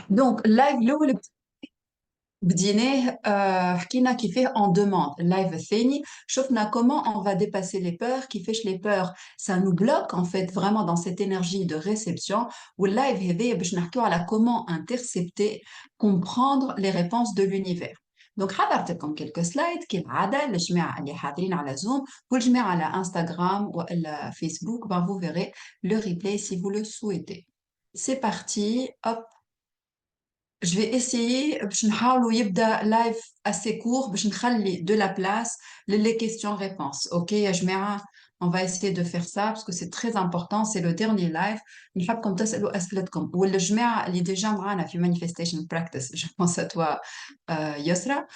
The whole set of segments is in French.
Donc, live الأول بديناه حكينا كيفاه en demande. Live الثاني شفنا comment on va dépasser les peurs, كيفاش les peurs ça nous bloque en fait vraiment dans cette énergie de réception. والlive هذايا باش نحكيو على comment intercepter, comprendre les réponses de l'univers. Donc حضرت لكم quelques slides كالعادة للجماعة اللي حاضرين على زوم والجماعة على انستغرام ولا فيسبوك. Ben, vous verrez le replay si vous le souhaitez. C'est parti, hop. Je vais essayer باش نحاولوا يبدا لايف assez court باش نخلي de la place les questions-réponses. OK يا جماعة, on va essayer de faire ça parce que c'est très important, c'est le dernier live. نحبكم تسألوا أسئلتكم والجماعة اللي déjà معانا في manifestation practice, je pense à toi Yosra.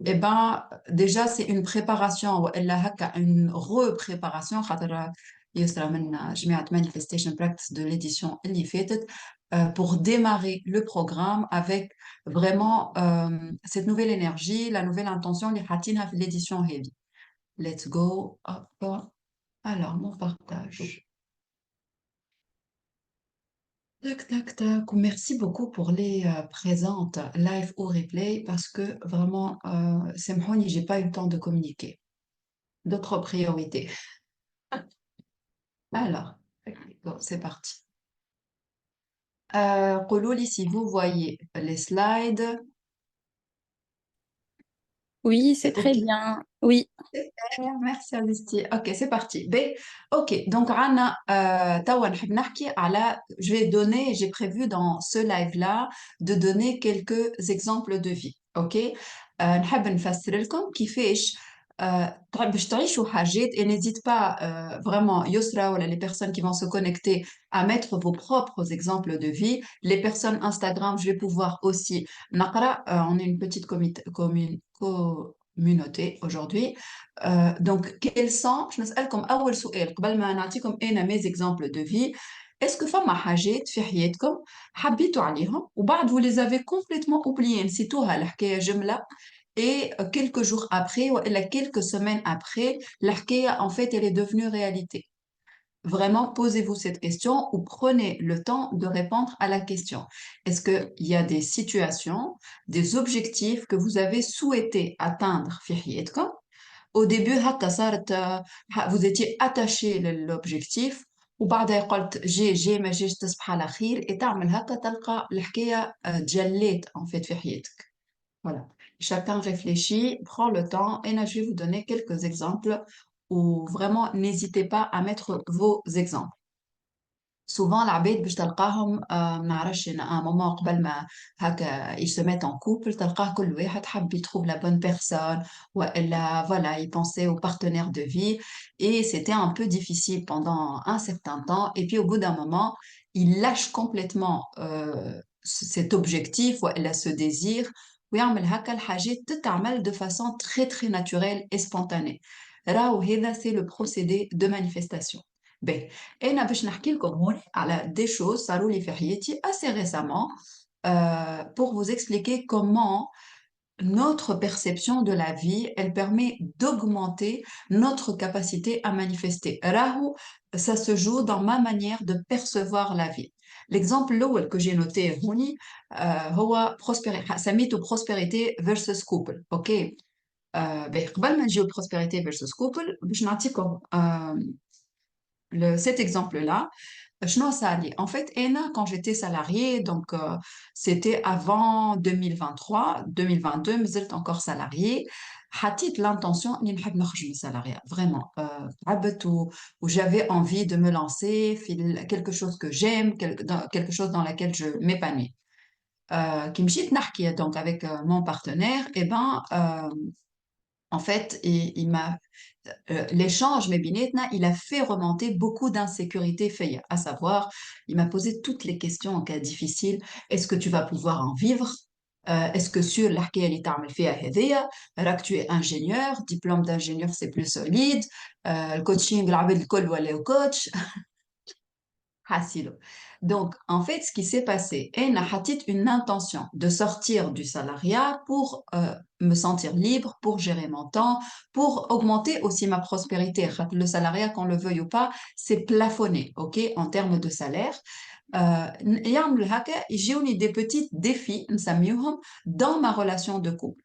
Eh ben déjà c'est une préparation والا هكا une repréparation خاطر يسرا من جماعة manifestation practice de l'édition اللي فاتت pour démarrer le programme avec vraiment cette nouvelle énergie, la nouvelle intention اللي حاطينها في l'édition heavy. Let's go. Hop. Alors, mon partage. Tac, tac, tac. Merci beaucoup pour les présentes live ou replay parce que vraiment, سامحوني, j'ai pas eu le temps de communiquer. D'autres priorités. Alors, bon, c'est parti. قولوا si vous voyez les slides. Oui, c'est très OK. bien. Oui. Super, merci Alisti. OK, c'est parti. B. OK, donc Rana, توا نحب نحكي على, je vais donner, j'ai prévu dans ce live-là de donner quelques exemples de vie. OK. نحب نفسر لكم كيفاش باش تعيشوا حاجات et n'hésite pas vraiment Yusra ou les personnes qui vont se connecter à mettre vos propres exemples de vie. Les personnes Instagram, je vais pouvoir aussi نقرا, on est une petite communauté aujourd'hui. Donc, quels sont, je نسألكم أول سؤال قبل ما نعطيكم أنا mes exemples de vie. Est-ce que فما حاجات في حياتكم حبيتوا عليهم وبعد vous les avez complètement oubliés, نسيتوها الحكاية جملة et quelques jours après ou quelques semaines après الحكاية en fait elle est devenue réalité. Vraiment, posez-vous cette question ou prenez le temps de répondre à la question. Est-ce qu'il y a des situations, des objectifs que vous avez souhaité atteindre في حياتكم au début هكا صارت, vous étiez attaché للobjectif وبعدها قلت جي ما جيش تصبح على خير et تعمل هكا تلقى الحكاية تجليت en fait في حياتك. Voilà. Chacun réfléchit, prend le temps et là, je vais vous donner quelques exemples où vraiment n'hésitez pas à mettre vos exemples. Souvent العباد باش تلقاهم ما نعرفش à un moment قبل ما هكا ils se mettent en couple تلقاه كل واحد حب يتrouve la bonne personne والا voilà il pensait au partenaire de vie et c'était un peu difficile pendant un certain temps et puis au bout d'un moment il lâche complètement cet objectif والا ce désir ويعمل هكا الحاجات تتعمل de façon très très naturelle et spontanée. راهو هذا c'est le procédé de manifestation. Ben, أنا باش نحكي لكم هون على des choses صاروا لي في حياتي assez récemment pour vous expliquer comment notre perception de la vie, elle permet d'augmenter notre capacité à manifester. راهو, ça se joue dans ma manière de percevoir la vie. L'exemple الأول que j'ai noté هوني هو سميته prospérité versus couple. OK. ben, قبل ما نجيو prospérité versus couple باش نعطيكم cet exemple-là. شنو صار لي en fait أنا quand j'étais salariée donc c'était avant 2023 2022 مازلت encore salariée حطيت l'intention إني نحب نخرج من السالاريات vraiment تعبت و j'avais envie de me lancer في quelque chose que j'aime quelque chose dans laquelle je m'épanouis. كي مشيت نحكي donc avec mon partenaire et ben en fait il m'a l'échange mais بيناتنا, il a fait remonter beaucoup d'insécurité فيا, à savoir, il m'a posé toutes les questions en cas difficile. Est-ce que tu vas pouvoir en vivre? Est-ce que sur الحكاية اللي تعمل فيها هذيا راك tu es ingénieur, diplôme d'ingénieur c'est plus solide, le coaching العباد الكل ولاو coach. Hasilo. Donc, en fait, ce qui s'est passé, Ena Hatit une intention de sortir du salariat pour me sentir libre, pour gérer mon temps, pour augmenter aussi ma prospérité. Le salariat, qu'on le veuille ou pas, c'est plafonné, ok, en termes de salaire. يعمل هكا يجيوني des petits défis نسميوهم dans ma relation de couple.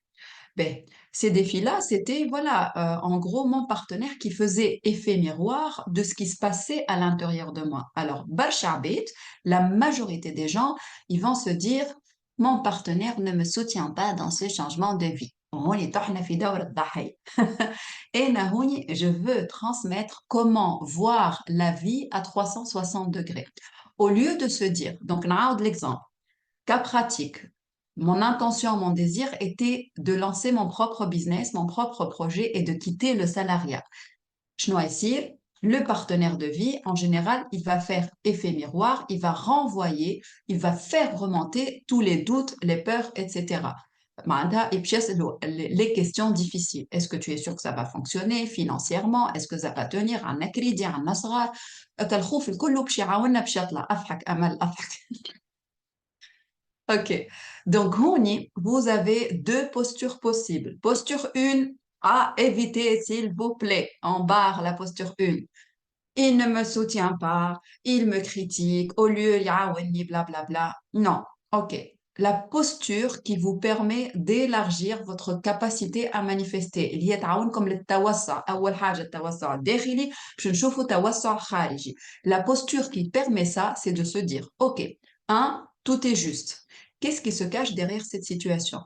Ben, ces défis-là, c'était, voilà, en gros, mon partenaire qui faisait effet miroir de ce qui se passait à l'intérieur de moi. Alors, Barchabit, la majorité des gens, ils vont se dire, mon partenaire ne me soutient pas dans ce changement de vie. هوني طحنا في دور الضحية. Et Nahouni, je veux transmettre comment voir la vie à 360 degrés. Au lieu de se dire, donc, on l'exemple. Cas pratique, mon intention, mon désir était de lancer mon propre business, mon propre projet et de quitter le salariat. Ici, le partenaire de vie, en général, il va faire effet miroir, il va renvoyer, il va faire remonter tous les doutes, les peurs, etc. Et puis, les questions difficiles. Est-ce que tu es sûr que ça va fonctionner financièrement? Est-ce que ça va tenir un crédit, un asrar? الخوف الكل باش يعاوننا باش يطلع اضحك امل اضحك. Ok. Donc, Houni, vous avez deux postures possibles. Posture 1, à éviter, s'il vous plaît. En barre, la posture 1. Il ne me soutient pas, il me critique, au lieu, yaouni, blablabla. Non. Ok. La posture qui vous permet d'élargir votre capacité à manifester. اللي هي تعاونكم للتوسع. أول حاجة التوسع الداخلي باش نشوفوا توسع خارجي. La posture qui permet ça, c'est de se dire, ok, un, tout est juste. Qu'est-ce qui se cache derrière cette situation?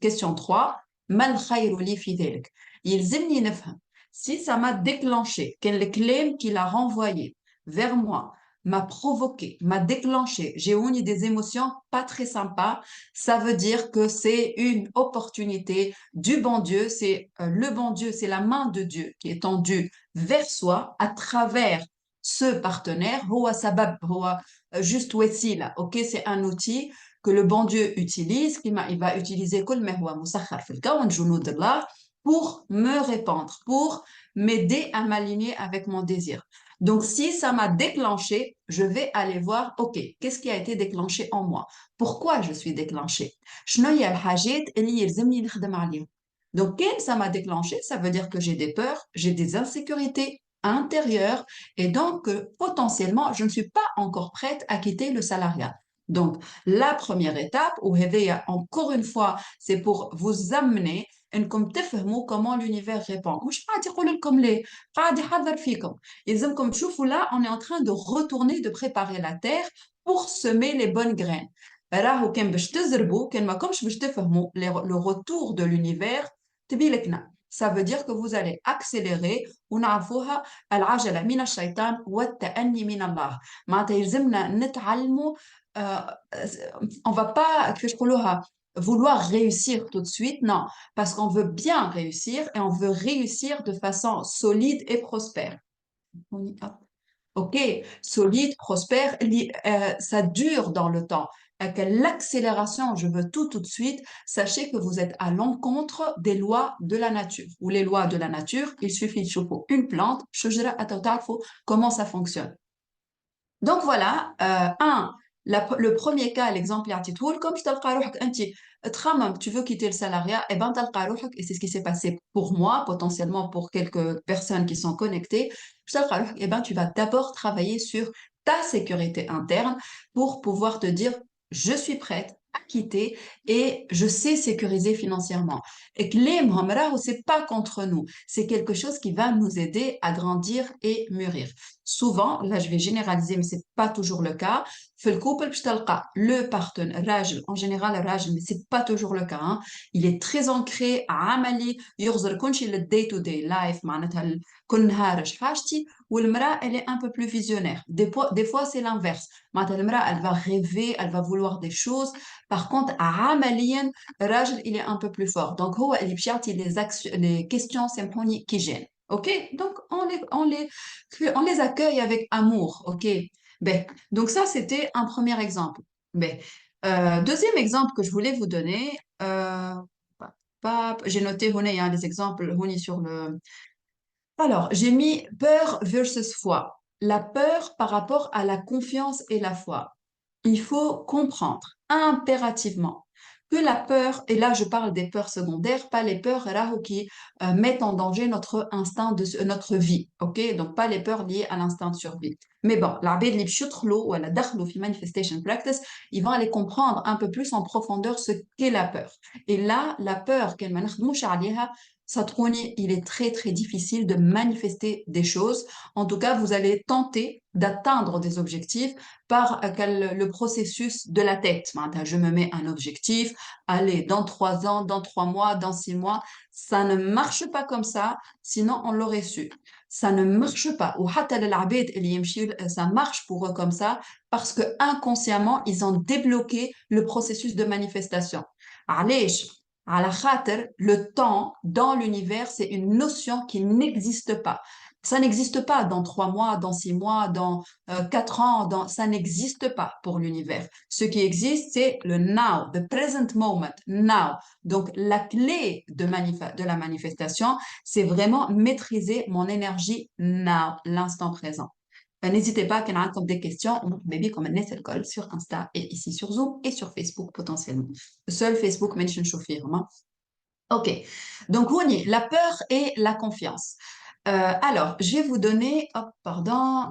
Question 3. mal khayru li fi dhalik. يلزمني نفهم si ça m'a déclenché, quel claim qu'il a renvoyé vers moi m'a provoqué, m'a déclenché, j'ai eu des émotions pas très sympas, ça veut dire que c'est une opportunité du bon Dieu, c'est le bon Dieu, c'est la main de Dieu qui est tendue vers soi à travers ce partenaire. هو سبب, هو juste وسيلة, ok, c'est un outil que le bon Dieu utilise, il va utiliser كل ما هو مسخر في الكون, جنود الله, pour me répandre, pour m'aider à m'aligner avec mon désir. Donc, si ça m'a déclenché, je vais aller voir, OK, qu'est-ce qui a été déclenché en moi? Pourquoi je suis déclenchée? شنو هي الحاجات اللي يلزمني نخدم عليهم؟ Donc, quand ça m'a déclenché, ça veut dire que j'ai des peurs, j'ai des insécurités intérieures et donc potentiellement, je ne suis pas encore prête à quitter le salariat. Donc, la première étape, ou encore une fois, c'est pour vous amener انكم تفهموا comment l'univers répond. مش قاعد يقول لكم ليه، قاعد يحضر فيكم. يلزمكم تشوفوا là, on est en train de retourner, de préparer la terre pour semer les bonnes graines. راهو كان باش تزربوا كان ما كومش باش تفهموا le retour de l'univers تبي لكنا. Ça veut dire que vous allez accélérer ونعرفوها العجلة من الشيطان والتأني من الله. معناتها يلزمنا نتعلموا on va pas كيفاش نقولوها vouloir réussir tout de suite, non, parce qu'on veut bien réussir et on veut réussir de façon solide et prospère. Ok, solide, prospère, ça dure dans le temps. L'accélération, je veux tout de suite, sachez que vous êtes à l'encontre des lois de la nature. Ou les lois de la nature, il suffit de choper une plante, comment ça fonctionne. Donc voilà, le premier cas, l'exemple يعطيته comme je تلقى روحك أنت تخمم tu veux quitter le salariat, et ben تلقى روحك, et c'est ce qui s'est passé pour moi, potentiellement pour quelques personnes qui sont connectées, تلقى روحك, et ben tu vas d'abord travailler sur ta sécurité interne pour pouvoir te dire je suis prête à quitter et je sais sécuriser financièrement. Et que les mhamra, c'est pas contre nous, c'est quelque chose qui va nous aider à grandir et mûrir. Souvent, là je vais généraliser, mais c'est pas toujours le cas. في الكوبل باش تلقى le partenaire الراجل en général الراجل, mais c'est pas toujours le cas, hein. Il est très ancré عملي يغزر كل شيء للday to day life معناتها كل نهار اش حاجتي, والمرأة elle est un peu plus visionnaire. Des fois c'est l'inverse. معناتها المرأة elle va rêver, elle va vouloir des choses. Par contre عمليا الراجل il est un peu plus fort. Donc هو اللي باش يعطي les questions سامحوني qui gênent. Ok, donc on les accueille avec amour, ok. Ben, donc ça, c'était un premier exemple. Ben, deuxième exemple que je voulais vous donner, j'ai noté Houné, hein, les exemples Houné sur le... Alors, j'ai mis peur versus foi. La peur par rapport à la confiance et la foi. Il faut comprendre impérativement que la peur, et là je parle des peurs secondaires, pas les peurs راهو qui mettent en danger notre instinct notre vie, ok? Donc pas les peurs liées à l'instinct de survie. Mais bon, l'عباد اللي باش يدخلوا ولا دخلوا في manifestation practice, ils vont aller comprendre un peu plus en profondeur ce qu'est la peur. Et là, la peur qu'elle ما نخدموش عليها Satroni, il est très très difficile de manifester des choses. En tout cas, vous allez tenter d'atteindre des objectifs par le processus de la tête. Je me mets un objectif, allez, dans 3 ans, dans 3 mois, dans 6 mois. Ça ne marche pas comme ça, sinon on l'aurait su. Ça ne marche pas. Ou ça marche pour eux comme ça parce que inconsciemment, ils ont débloqué le processus de manifestation. علاش على خاطر le temps dans l'univers, c'est une notion qui n'existe pas. Ça n'existe pas dans 3 mois, dans 6 mois, dans 4 ans, ça n'existe pas pour l'univers. Ce qui existe, c'est le now, the present moment, now. Donc, la clé de la manifestation, c'est vraiment maîtriser mon énergie now, l'instant présent. N'hésitez pas, qu'il y a des questions, on baby comme un école sur Insta et ici sur Zoom et sur Facebook potentiellement. Seul Facebook mention chauffer, hein. Ok, donc on y est, la peur et la confiance. Alors, je vais vous donner, oh, pardon,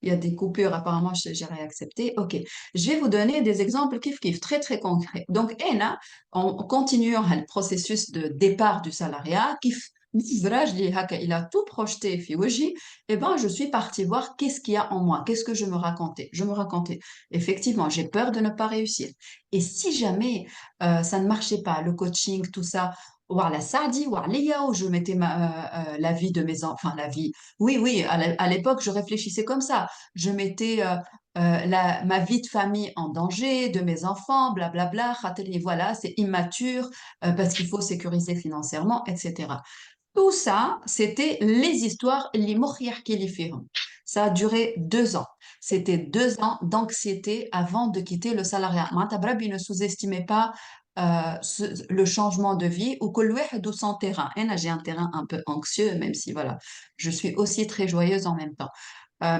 il y a des coupures, apparemment, j'ai réaccepté. Ok, je vais vous donner des exemples kif très très concrets. Donc, Ena, en continuant le processus de départ du salariat, kif il a tout projeté, Fiouji, eh ben, je suis partie voir qu'est-ce qu'il y a en moi, qu'est-ce que je me racontais. Je me racontais, effectivement, j'ai peur de ne pas réussir. Et si jamais ça ne marchait pas, le coaching, tout ça, la Saadi, où je mettais la vie de mes enfants, enfin la vie, oui, oui, à l'époque, je réfléchissais comme ça. Je mettais ma vie de famille en danger, de mes enfants, blablabla, khateli, voilà, c'est immature parce qu'il faut sécuriser financièrement, etc. Tout ça, c'était les histoires, les mokhir qui les firent. Ça a duré 2 ans. C'était 2 ans d'anxiété avant de quitter le salariat. Ma'ata brabi ne sous-estimez pas le changement de vie ou que l'oued son terrain. Et là, j'ai un terrain un peu anxieux, même si voilà, je suis aussi très joyeuse en même temps.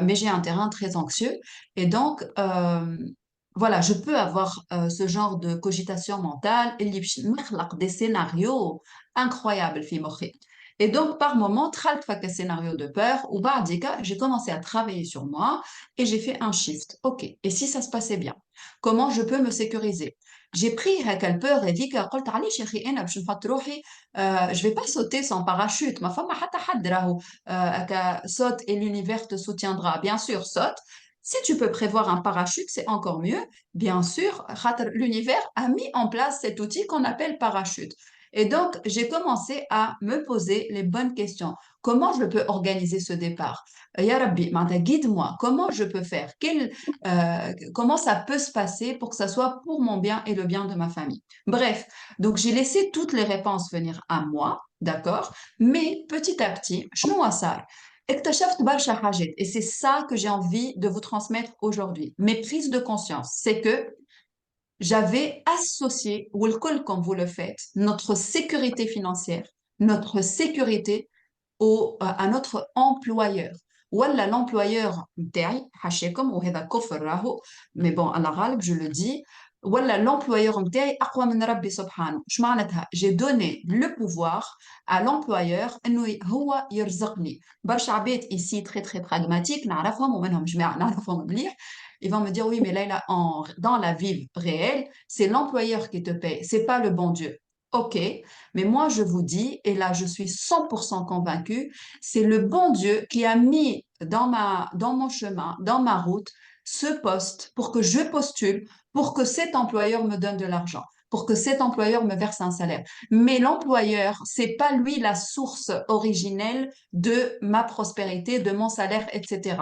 Mais j'ai un terrain très anxieux. Et donc, voilà, je peux avoir ce genre de cogitation mentale et des scénarios incroyables, في مخي. Et donc, par moment, tralt فك scénario de peur, ou bardika, j'ai commencé à travailler sur moi et j'ai fait un shift. OK. Et si ça se passait bien, comment je peux me sécuriser? J'ai pris quelle peur et dit que قلت علاش يا أخي أنا باش نحط روحي je vais pas sauter sans parachute. Ma femme حتى حد راهو saute et l'univers te soutiendra. Bien sûr, saute. Si tu peux prévoir un parachute, c'est encore mieux. Bien sûr, l'univers a mis en place cet outil qu'on appelle parachute. Et donc, j'ai commencé à me poser les bonnes questions. Comment je peux organiser ce départ? Ya Rabbi, guide-moi. Comment je peux faire? Comment ça peut se passer pour que ça soit pour mon bien et le bien de ma famille? Bref, donc j'ai laissé toutes les réponses venir à moi, d'accord? Mais petit à petit, شنو صار؟ اكتشفت برشا حاجات. Et c'est ça que j'ai envie de vous transmettre aujourd'hui. Mes prises de conscience, c'est que j'avais associé, ou le col comme vous le faites, notre sécurité financière, notre sécurité à notre employeur. Voilà l'employeur متاعي حاشاكم وهذا كفر راهو mais bon à l'arabe je le dis voilà l'employeur متاعي أقوى من ربي سبحانه شو معناتها j'ai donné le pouvoir à l'employeur إنه هو يرزقني برشا عباد ici très très pragmatique نعرفهم ومنهم جماعة نعرفهم مليح ils vont me dire oui mais là dans la vie réelle c'est l'employeur qui te paye c'est pas le bon Dieu. Ok, mais moi, je vous dis, et là, je suis 100% convaincue, c'est le bon Dieu qui a mis dans mon chemin, dans ma route, ce poste pour que je postule, pour que cet employeur me donne de l'argent, pour que cet employeur me verse un salaire. Mais l'employeur, c'est pas lui la source originelle de ma prospérité, de mon salaire, etc.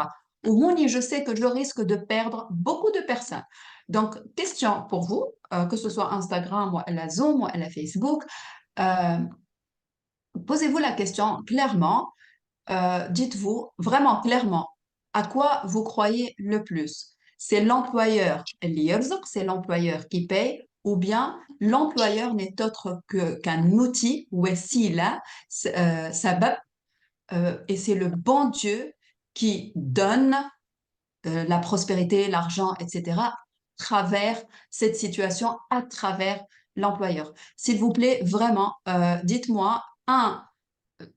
Au Mouni, je sais que je risque de perdre beaucoup de personnes. Donc, question pour vous, que ce soit Instagram ou la Zoom ou la Facebook, euh, posez-vous la question clairement, dites-vous vraiment clairement à quoi vous croyez le plus. C'est l'employeur c'est l'employeur qui paye, ou bien l'employeur n'est autre qu'un outil, ou là, sabab, et c'est le bon Dieu qui donne la prospérité, l'argent, etc. travers cette situation, à travers l'employeur. S'il vous plaît, vraiment, dites-moi,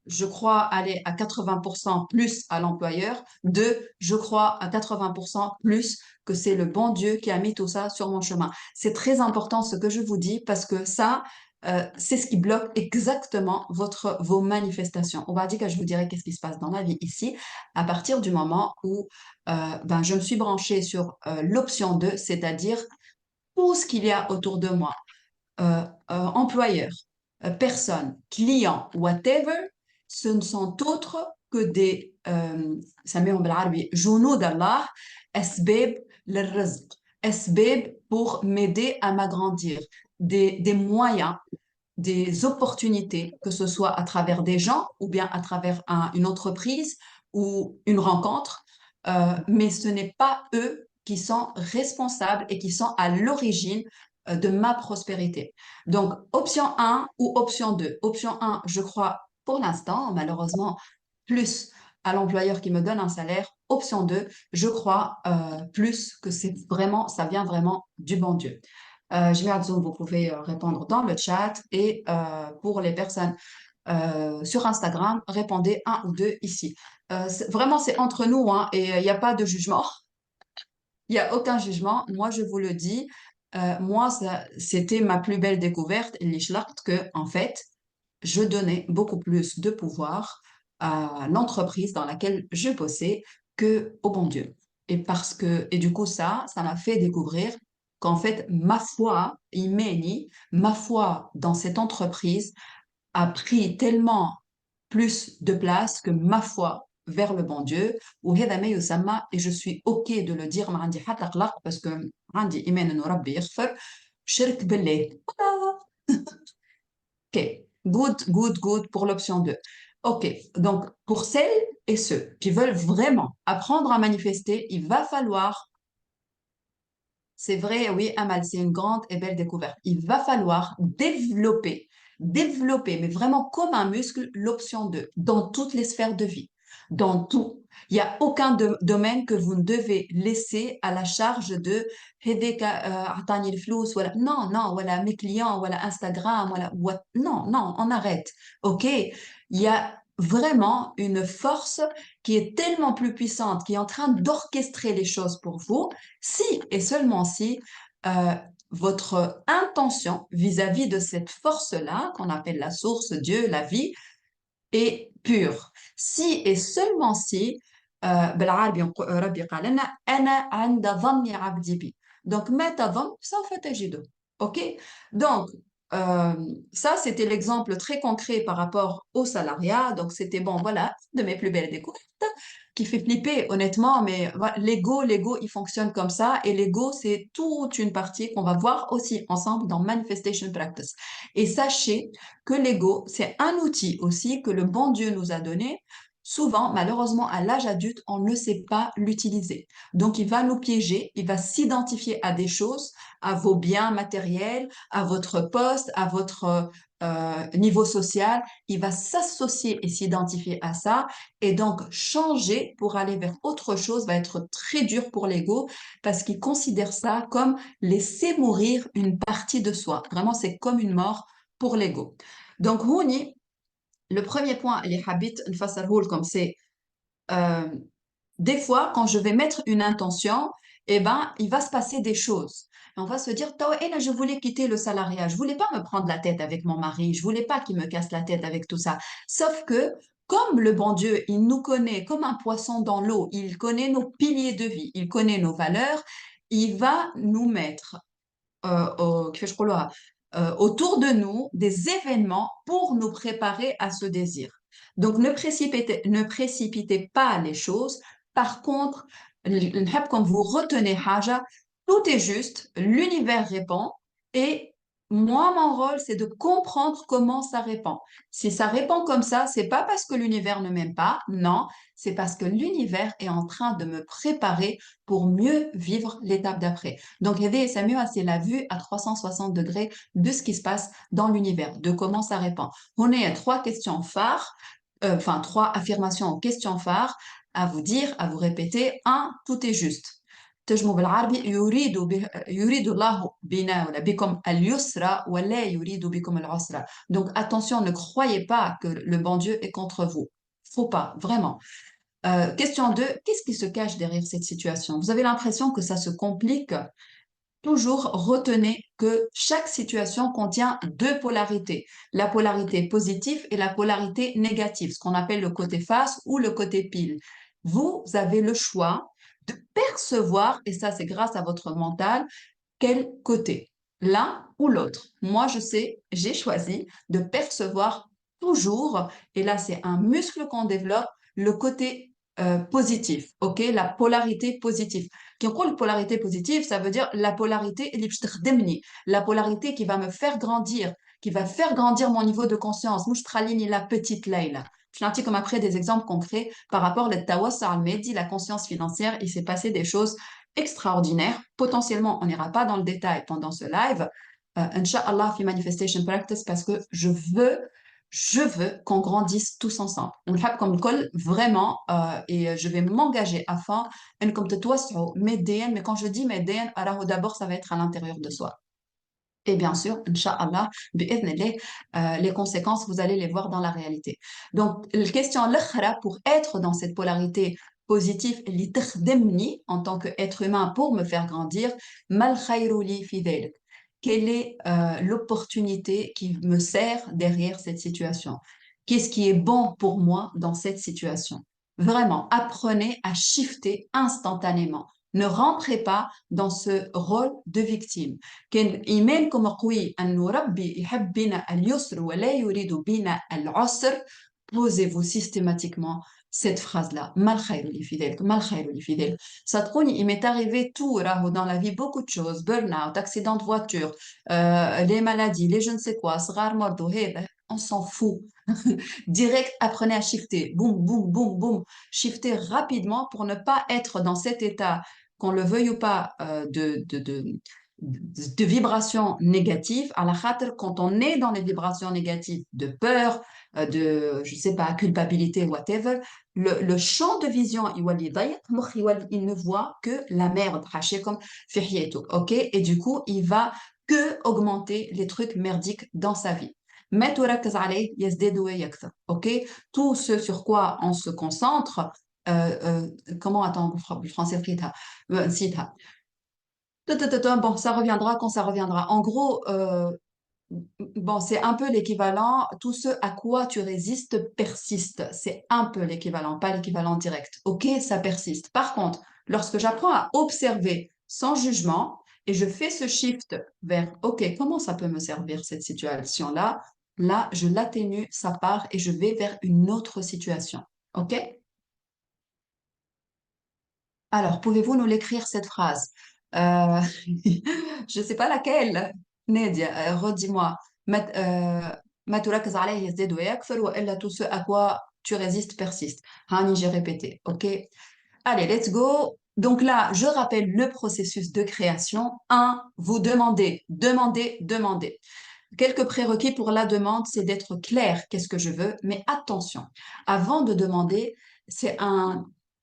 je crois aller à 80% plus à l'employeur. Deux, je crois à 80% plus que c'est le bon Dieu qui a mis tout ça sur mon chemin. C'est très important ce que je vous dis parce que ça, c'est ce qui bloque exactement vos manifestations. On va dire que je vous dirai qu'est-ce qui se passe dans ma vie ici à partir du moment où ben, je me suis branchée sur l'option 2, c'est-à-dire tout ce qu'il y a autour de moi employeurs, personnes, clients, whatever, ce ne sont autres que des, سميهم بالعربي جنود الله أسباب للرزق أسباب pour m'aider à m'agrandir des moyens des opportunités, que ce soit à travers des gens ou bien à travers une entreprise ou une rencontre, mais ce n'est pas eux qui sont responsables et qui sont à l'origine de ma prospérité. Donc, option un ou option 2. Option un, je crois pour l'instant, malheureusement, plus à l'employeur qui me donne un salaire. Option 2, je crois plus que c'est vraiment, ça vient vraiment du bon Dieu. Jimmy Zoom, vous pouvez répondre dans le chat et pour les personnes sur Instagram, répondez un ou deux ici. Vraiment, c'est entre nous hein, et il n'y a pas de jugement. Il n'y a aucun jugement. Moi, je vous le dis, moi, c'était ma plus belle découverte, que en fait, je donnais beaucoup plus de pouvoir à l'entreprise dans laquelle je bossais que au bon Dieu. Et du coup, ça m'a fait découvrir qu'en fait, ma foi, Imeni, ma foi dans cette entreprise a pris tellement plus de place que ma foi vers le bon Dieu. وهذا ما يسمى, et je suis OK de le dire, ما عندي حتى قلق parce que عندي إيمان إنه ربي يغفر, شرك بالله. OK, good, good, good pour l'option 2. OK, donc pour celles et ceux qui veulent vraiment apprendre à manifester, il va falloir, c'est vrai, oui, Amal, c'est une grande et belle découverte. Il va falloir développer, mais vraiment comme un muscle, l'option 2 dans toutes les sphères de vie, dans tout. Il n'y a aucun domaine que vous ne devez laisser à la charge de هذاك أعطاني الفلوس ولا non, non, voilà mes clients, voilà Instagram, voilà non, non, on arrête. OK? Il y a vraiment une force qui est tellement plus puissante, qui est en train d'orchestrer les choses pour vous si et seulement si euh, votre intention vis-à-vis de cette force-là, qu'on appelle la source, Dieu, la vie, est pure. Si et seulement si, بالعربي ربي قال لنا أنا عند ظن عبدي بي. Donc, ما تظن سوف تجده. OK? Donc, euh, ça, c'était l'exemple très concret par rapport au salariat. Donc, c'était bon, voilà, de mes plus belles découvertes qui fait flipper, honnêtement, mais voilà, l'ego, il fonctionne comme ça. Et l'ego, c'est toute une partie qu'on va voir aussi ensemble dans Manifestation Practice. Et sachez que l'ego, c'est un outil aussi que le bon Dieu nous a donné. Souvent, malheureusement, à l'âge adulte, on ne sait pas l'utiliser. Donc, il va nous piéger, il va s'identifier à des choses, à vos biens matériels, à votre poste, à votre niveau social. Il va s'associer et s'identifier à ça. Et donc, changer pour aller vers autre chose va être très dur pour l'ego parce qu'il considère ça comme laisser mourir une partie de soi. Vraiment, c'est comme une mort pour l'ego. Donc, Houni, le premier point, les habits, comme c'est euh, des fois, quand je vais mettre une intention, eh ben, il va se passer des choses. Et on va se dire, Tawa, eh là, je voulais quitter le salariat, je voulais pas me prendre la tête avec mon mari, je voulais pas qu'il me casse la tête avec tout ça. Sauf que, comme le bon Dieu, il nous connaît comme un poisson dans l'eau, il connaît nos piliers de vie, il connaît nos valeurs, il va nous mettre كيفاش نقولوها, autour de nous des événements pour nous préparer à ce désir. Donc ne précipitez pas les choses. Par contre, نحب comme vous retenez حاجة, tout est juste, l'univers répond et moi, mon rôle, c'est de comprendre comment ça répond. Si ça répond comme ça, c'est pas parce que l'univers ne m'aime pas, non, c'est parce que l'univers est en train de me préparer pour mieux vivre l'étape d'après. Donc, aider SMU, c'est la vue à 360 degrés de ce qui se passe dans l'univers, de comment ça répond. On est à trois questions phares, enfin, trois affirmations en questions phares à vous dire, à vous répéter. Un, tout est juste. ترجموا بالعربي يريد الله بنا ولا بكم اليسر ولا يريد بكم العسر. Donc attention, ne croyez pas que le bon Dieu est contre vous. Faut pas, vraiment. Question 2, qu'est-ce qui se cache derrière cette situation? Vous avez l'impression que ça se complique. Toujours retenez que chaque situation contient deux polarités, la polarité positive et la polarité négative, ce qu'on appelle le côté face ou le côté pile. Vous avez le choix de percevoir, et ça c'est grâce à votre mental, quel côté, l'un ou l'autre. Moi, je sais, j'ai choisi de percevoir toujours, et là c'est un muscle qu'on développe, le côté positif, ok, la polarité positive. Quand on dit polarité positive, ça veut dire la polarité اللي باش تخدمني, la polarité qui va me faire grandir, qui va faire grandir mon niveau de conscience. مش تخليني la petite Leïla. Je l'ai comme après des exemples concrets par rapport au tawassul al-medi, la conscience financière, il s'est passé des choses extraordinaires. Potentiellement, on n'ira pas dans le détail pendant ce live. Inch'Allah, fi manifestation practice, parce que je veux qu'on grandisse tous ensemble. On le fait comme l'école, vraiment, et je vais m'engager à fond. Comme toi, médéen, mais quand je dis médéen, alors d'abord, ça va être à l'intérieur de soi. Et bien sûr, Inch'Allah, les conséquences, vous allez les voir dans la réalité. Donc, la question l'khra pour être dans cette polarité positive, li تخدمني en tant qu'être humain pour me faire grandir, mal khayru li fi dhalik. Quelle est l'opportunité qui me sert derrière cette situation? Qu'est-ce qui est bon pour moi dans cette situation? Vraiment, apprenez à shifter instantanément. Ne rentrez pas dans ce rôle de victime. كان إيمانكم قوي أن ربي يحب بنا اليسر ولا يريد بنا العسر. Posez-vous systématiquement cette phrase-là. mal khayru li fi dhalik, mal khayru li fi dhalik. Ça تكوني, il m'est arrivé tout راهو dans la vie, beaucoup de choses, burn-out, accident de voiture, les maladies, les je ne sais quoi, صغار مرضوا, on s'en fout. Direct, apprenez à shifter. Boum, boum, boum, boum. Shifter rapidement pour ne pas être dans cet état, qu'on le veuille ou pas, de vibrations négatives. À la khater, quand on est dans les vibrations négatives, de peur, je sais pas, culpabilité, whatever, le champ de vision, il ne voit que la merde, comme ok? Et du coup, il va que augmenter les trucs merdiques dans sa vie. ما تركز عليه يزداد ويكثر. Ok, tout ce sur quoi on se concentre, comment attends le français نسيتها. Bon, ça reviendra quand ça reviendra. En gros, bon, c'est un peu l'équivalent. Tout ce à quoi tu résistes persiste. C'est un peu l'équivalent, pas l'équivalent direct. Ok, ça persiste. Par contre, lorsque j'apprends à observer sans jugement et je fais ce shift vers, ok, comment ça peut me servir cette situation-là? Là, je l'atténue, ça part et je vais vers une autre situation. Ok? Alors, pouvez-vous nous l'écrire cette phrase? Euh, je ne sais pas laquelle. Nadia, redis-moi. ما تركز عليه يزداد ويكثر وإلا tout ce à quoi tu résistes persiste. Hani, j'ai répété. OK? Allez, let's go. Donc là, je rappelle le processus de création. Un, vous demandez, demandez, demandez. Quelques prérequis pour la demande, c'est d'être clair, qu'est-ce que je veux, mais attention, avant de demander, c'est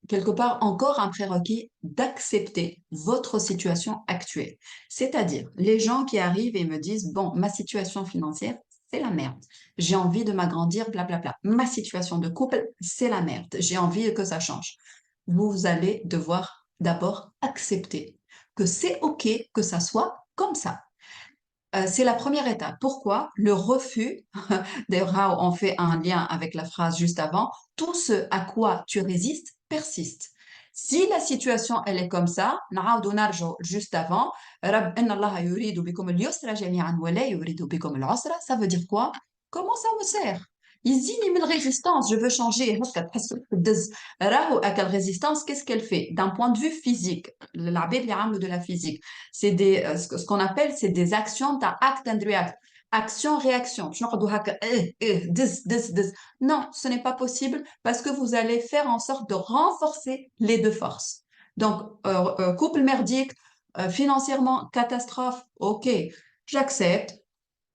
quelque part encore un prérequis d'accepter votre situation actuelle. C'est-à-dire, les gens qui arrivent et me disent, bon, ma situation financière, c'est la merde. J'ai envie de m'agrandir, blablabla. Ma situation de couple, c'est la merde. J'ai envie que ça change. Vous allez devoir d'abord accepter que c'est OK que ça soit comme ça. C'est la première étape. Pourquoi? Le refus, d'ailleurs, Rao en fait un lien avec la phrase juste avant, tout ce à quoi tu résistes persiste. Si la situation, elle est comme ça, نعاودو نرجعو juste avant, إن الله يريد بكم اليسر جميعا ولا يريد بكم العسر, ça veut dire quoi? Comment ça me sert? يزيني من résistance, je veux changer. هكا تحس بالدز. راهو هكا résistance, qu'est-ce qu'elle fait? D'un point de vue physique, العباد اللي عملوا de la physique, c'est ce qu'on appelle, c'est des actions, t'as act and react. Action, réaction. Non, ce n'est pas possible parce que vous allez faire en sorte de renforcer les deux forces. Donc, couple merdique, financièrement, catastrophe, ok, j'accepte.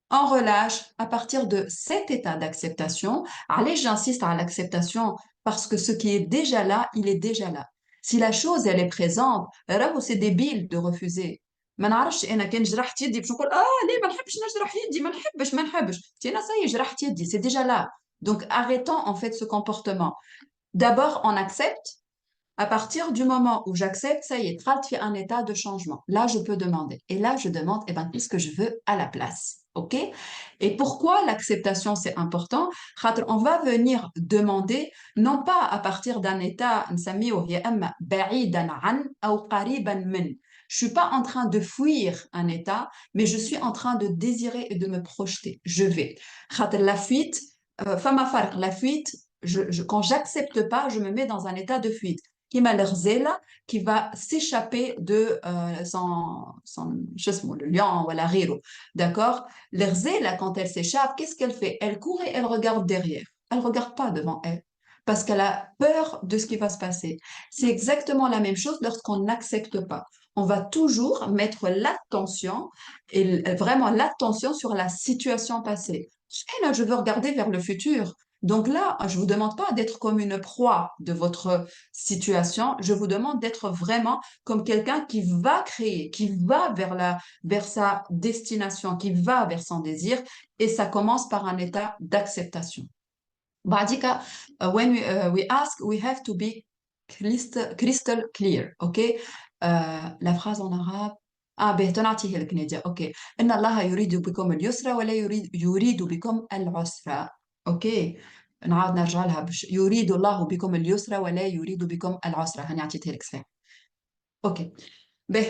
On relâche à partir de cet état d'acceptation. Allez, j'insiste à l'acceptation parce que ce qui est déjà là, il est déjà là. Si la chose, elle est présente, راهو c'est débile de refuser. ما نعرفش انا كان جرحت يدي باش نقول ليه ما نحبش نجرح يدي ما نحبش تي انا صاي جرحت يدي c'est déjà là. Donc arrêtons en fait ce comportement. D'abord on accepte. À partir du moment où j'accepte, ça y est, Tralt fait un état de changement. Là, je peux demander. Et là, je demande, eh ben, qu'est-ce que je veux à la place? OK? Et pourquoi l'acceptation, c'est important? On va venir demander, non pas à partir d'un état, نسميه يا إما بعيداً عن أو قريباً من. Je suis pas en train de fuir un état, mais je suis en train de désirer et de me projeter. Je vais. La fuite, fama farq, la fuite, quand j'accepte pas, je me mets dans un état de fuite qui m'a l'air zèle, qui va s'échapper de je sais pas, le lion ou la riro. D'accord? L'herzela, quand elle s'échappe, qu'est-ce qu'elle fait? Elle court et elle regarde derrière. Elle regarde pas devant elle parce qu'elle a peur de ce qui va se passer. C'est exactement la même chose lorsqu'on n'accepte pas. On va toujours mettre l'attention et vraiment l'attention sur la situation passée. Et là, je veux regarder vers le futur. Donc là, je vous demande pas d'être comme une proie de votre situation. Je vous demande d'être vraiment comme quelqu'un qui va créer, qui va vers sa destination, qui va vers son désir. Et ça commence par un état d'acceptation. بعديك, when we ask, we have to be crystal clear. OK? La phrase en arabe. به تنعطيه لك نادية. OK. إن الله يريد بكم اليسر ولا يريد بكم العسر. OK. نعاود نرجع لها يريد الله بكم اليسر ولا يريد بكم العسر. هاني عطيتها لك صحيح. OK. Ben,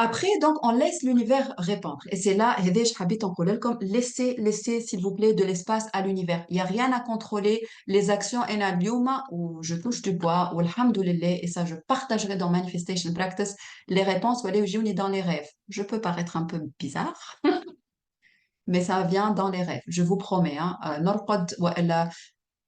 après, donc, on laisse l'univers répondre. Et c'est là, هذا حبيت نقول لكم, laissez, s'il vous plaît, de l'espace à l'univers. Il n'y a rien à contrôler. Les actions, en اليوم, où je touche du bois, ou alhamdoulilah, et ça, je partagerai dans Manifestation Practice, les réponses, voilà, où dans les rêves. Je peux paraître un peu bizarre, mais ça vient dans les rêves. Je vous promets, hein. نرقد وإلا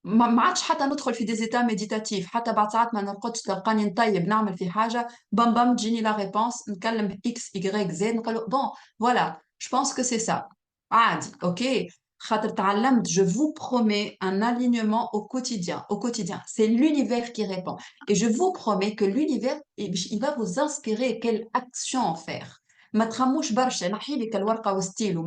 ما عادش حتى ندخل في دي زيتا ميديتاتيف حتى بعد ساعات ما نرقدش تلقاني نطيب نعمل في حاجه بام بام تجيني لا ريبونس نكلم اكس يغريك زد نقول له بون فوالا جو بونس كو سي سا عادي اوكي خاطر تعلمت je vous promets un alignement au quotidien c'est l'univers qui répond et je vous promets que l'univers il va vous inspirer quelle action faire ما تخموش برشا نحي لك الورقه وستيلو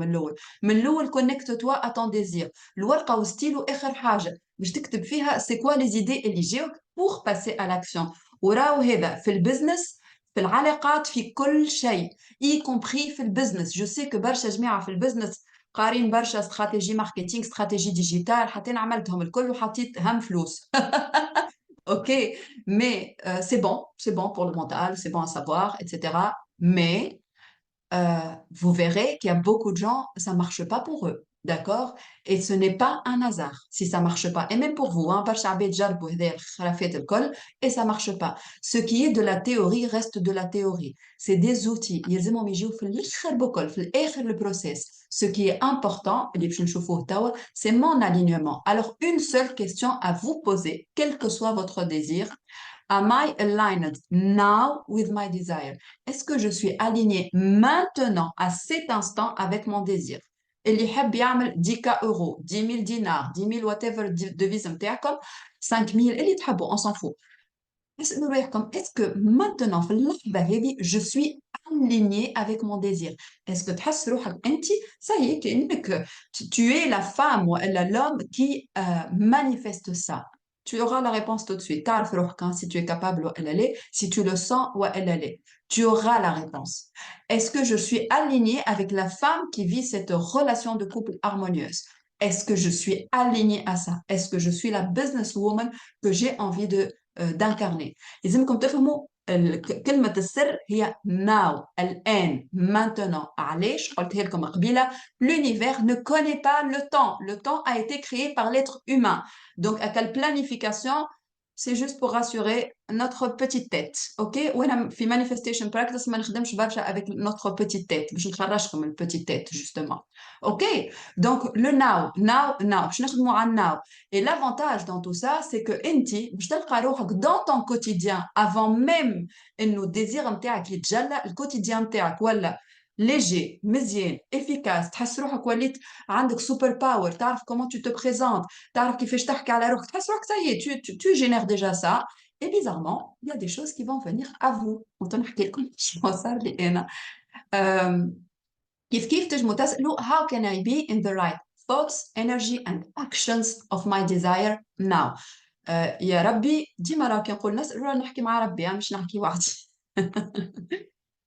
من الاول كونكت توا ا ton désir الورقه وستيلو اخر حاجه باش تكتب فيها سي كوا لي زيدي اللي يجيوك بور باسي ا لاكسيون وراو هذا في البزنس في العلاقات في كل شيء اي كومبري في البزنس جو سي كو برشا جماعه في البزنس قارين برشا استراتيجي ماركتينغ استراتيجي ديجيتال حتى انا عملتهم الكل وحطيت هم فلوس اوكي مي سي بون pour le mental c'est bon à savoir etc mais vous verrez qu'il y a beaucoup de gens, ça marche pas pour eux, d'accord? Et ce n'est pas un hasard si ça marche pas. Et même pour vous, hein, et ça marche pas. Ce qui est de la théorie reste de la théorie. C'est des outils. Le process. Ce qui est important, c'est mon alignement. Alors, une seule question à vous poser, quel que soit votre désir. Am I aligned now with my desire? Est-ce que je suis alignée maintenant, à cet instant, avec mon désir? اللي يحب يعمل 10K euros, 10 000 dinars, 10 000 whatever devise نتاعكم, 5 000 اللي تحبوا, on s'en fout. Est-ce que maintenant, في اللحظة هذه, je suis alignée avec mon désir? Est-ce que تحس روحك أنت, ça y est, كأنك tu es la femme ou l'homme qui manifeste ça? Tu auras la réponse tout de suite. تعرف روحك, hein, si tu es capable ou elle est, si tu le sens ou elle est. Tu auras la réponse. Est-ce que je suis alignée avec la femme qui vit cette relation de couple harmonieuse? Est-ce que je suis alignée à ça? Est-ce que je suis la businesswoman que j'ai envie d'incarner? لازمكم تفهموا كلمة السر هي now, الآن, maintenant. علاش قلتها لكم قبيلة l'univers ne connaît pas le temps. Le temps a été créé par l'être humain. Donc, à quelle planification? C'est juste pour rassurer notre petite tête. OK? وانا في manifestation practice ما نخدمش برشا avec notre petite tête. باش نخرجكم من petite tête justement. OK? Donc le now باش نخدموا على now. Et l'avantage dans tout ça, c'est que انت باش تلقى روحك dans ton quotidien avant même انه الديزير نتاعك يتجلى الquotidien نتاعك ولا léger, مزيان, efficace, تحس روحك وليت عندك super power, تعرف comment tu te présentes, تعرف كيفاش تحكي على روحك, تحس روحك ça y est, tu génères déjà ça. Et bizarrement, il y a des choses qui vont venir à vous. ونحكي لكم شنو صار لي أنا. آم، كيف تجموا تسألوا how can I be in the right thoughts, energy and actions of my desire now. يا ربي ديما راه كي نقول نسأل راه نحكي مع ربي مش نحكي وحدي.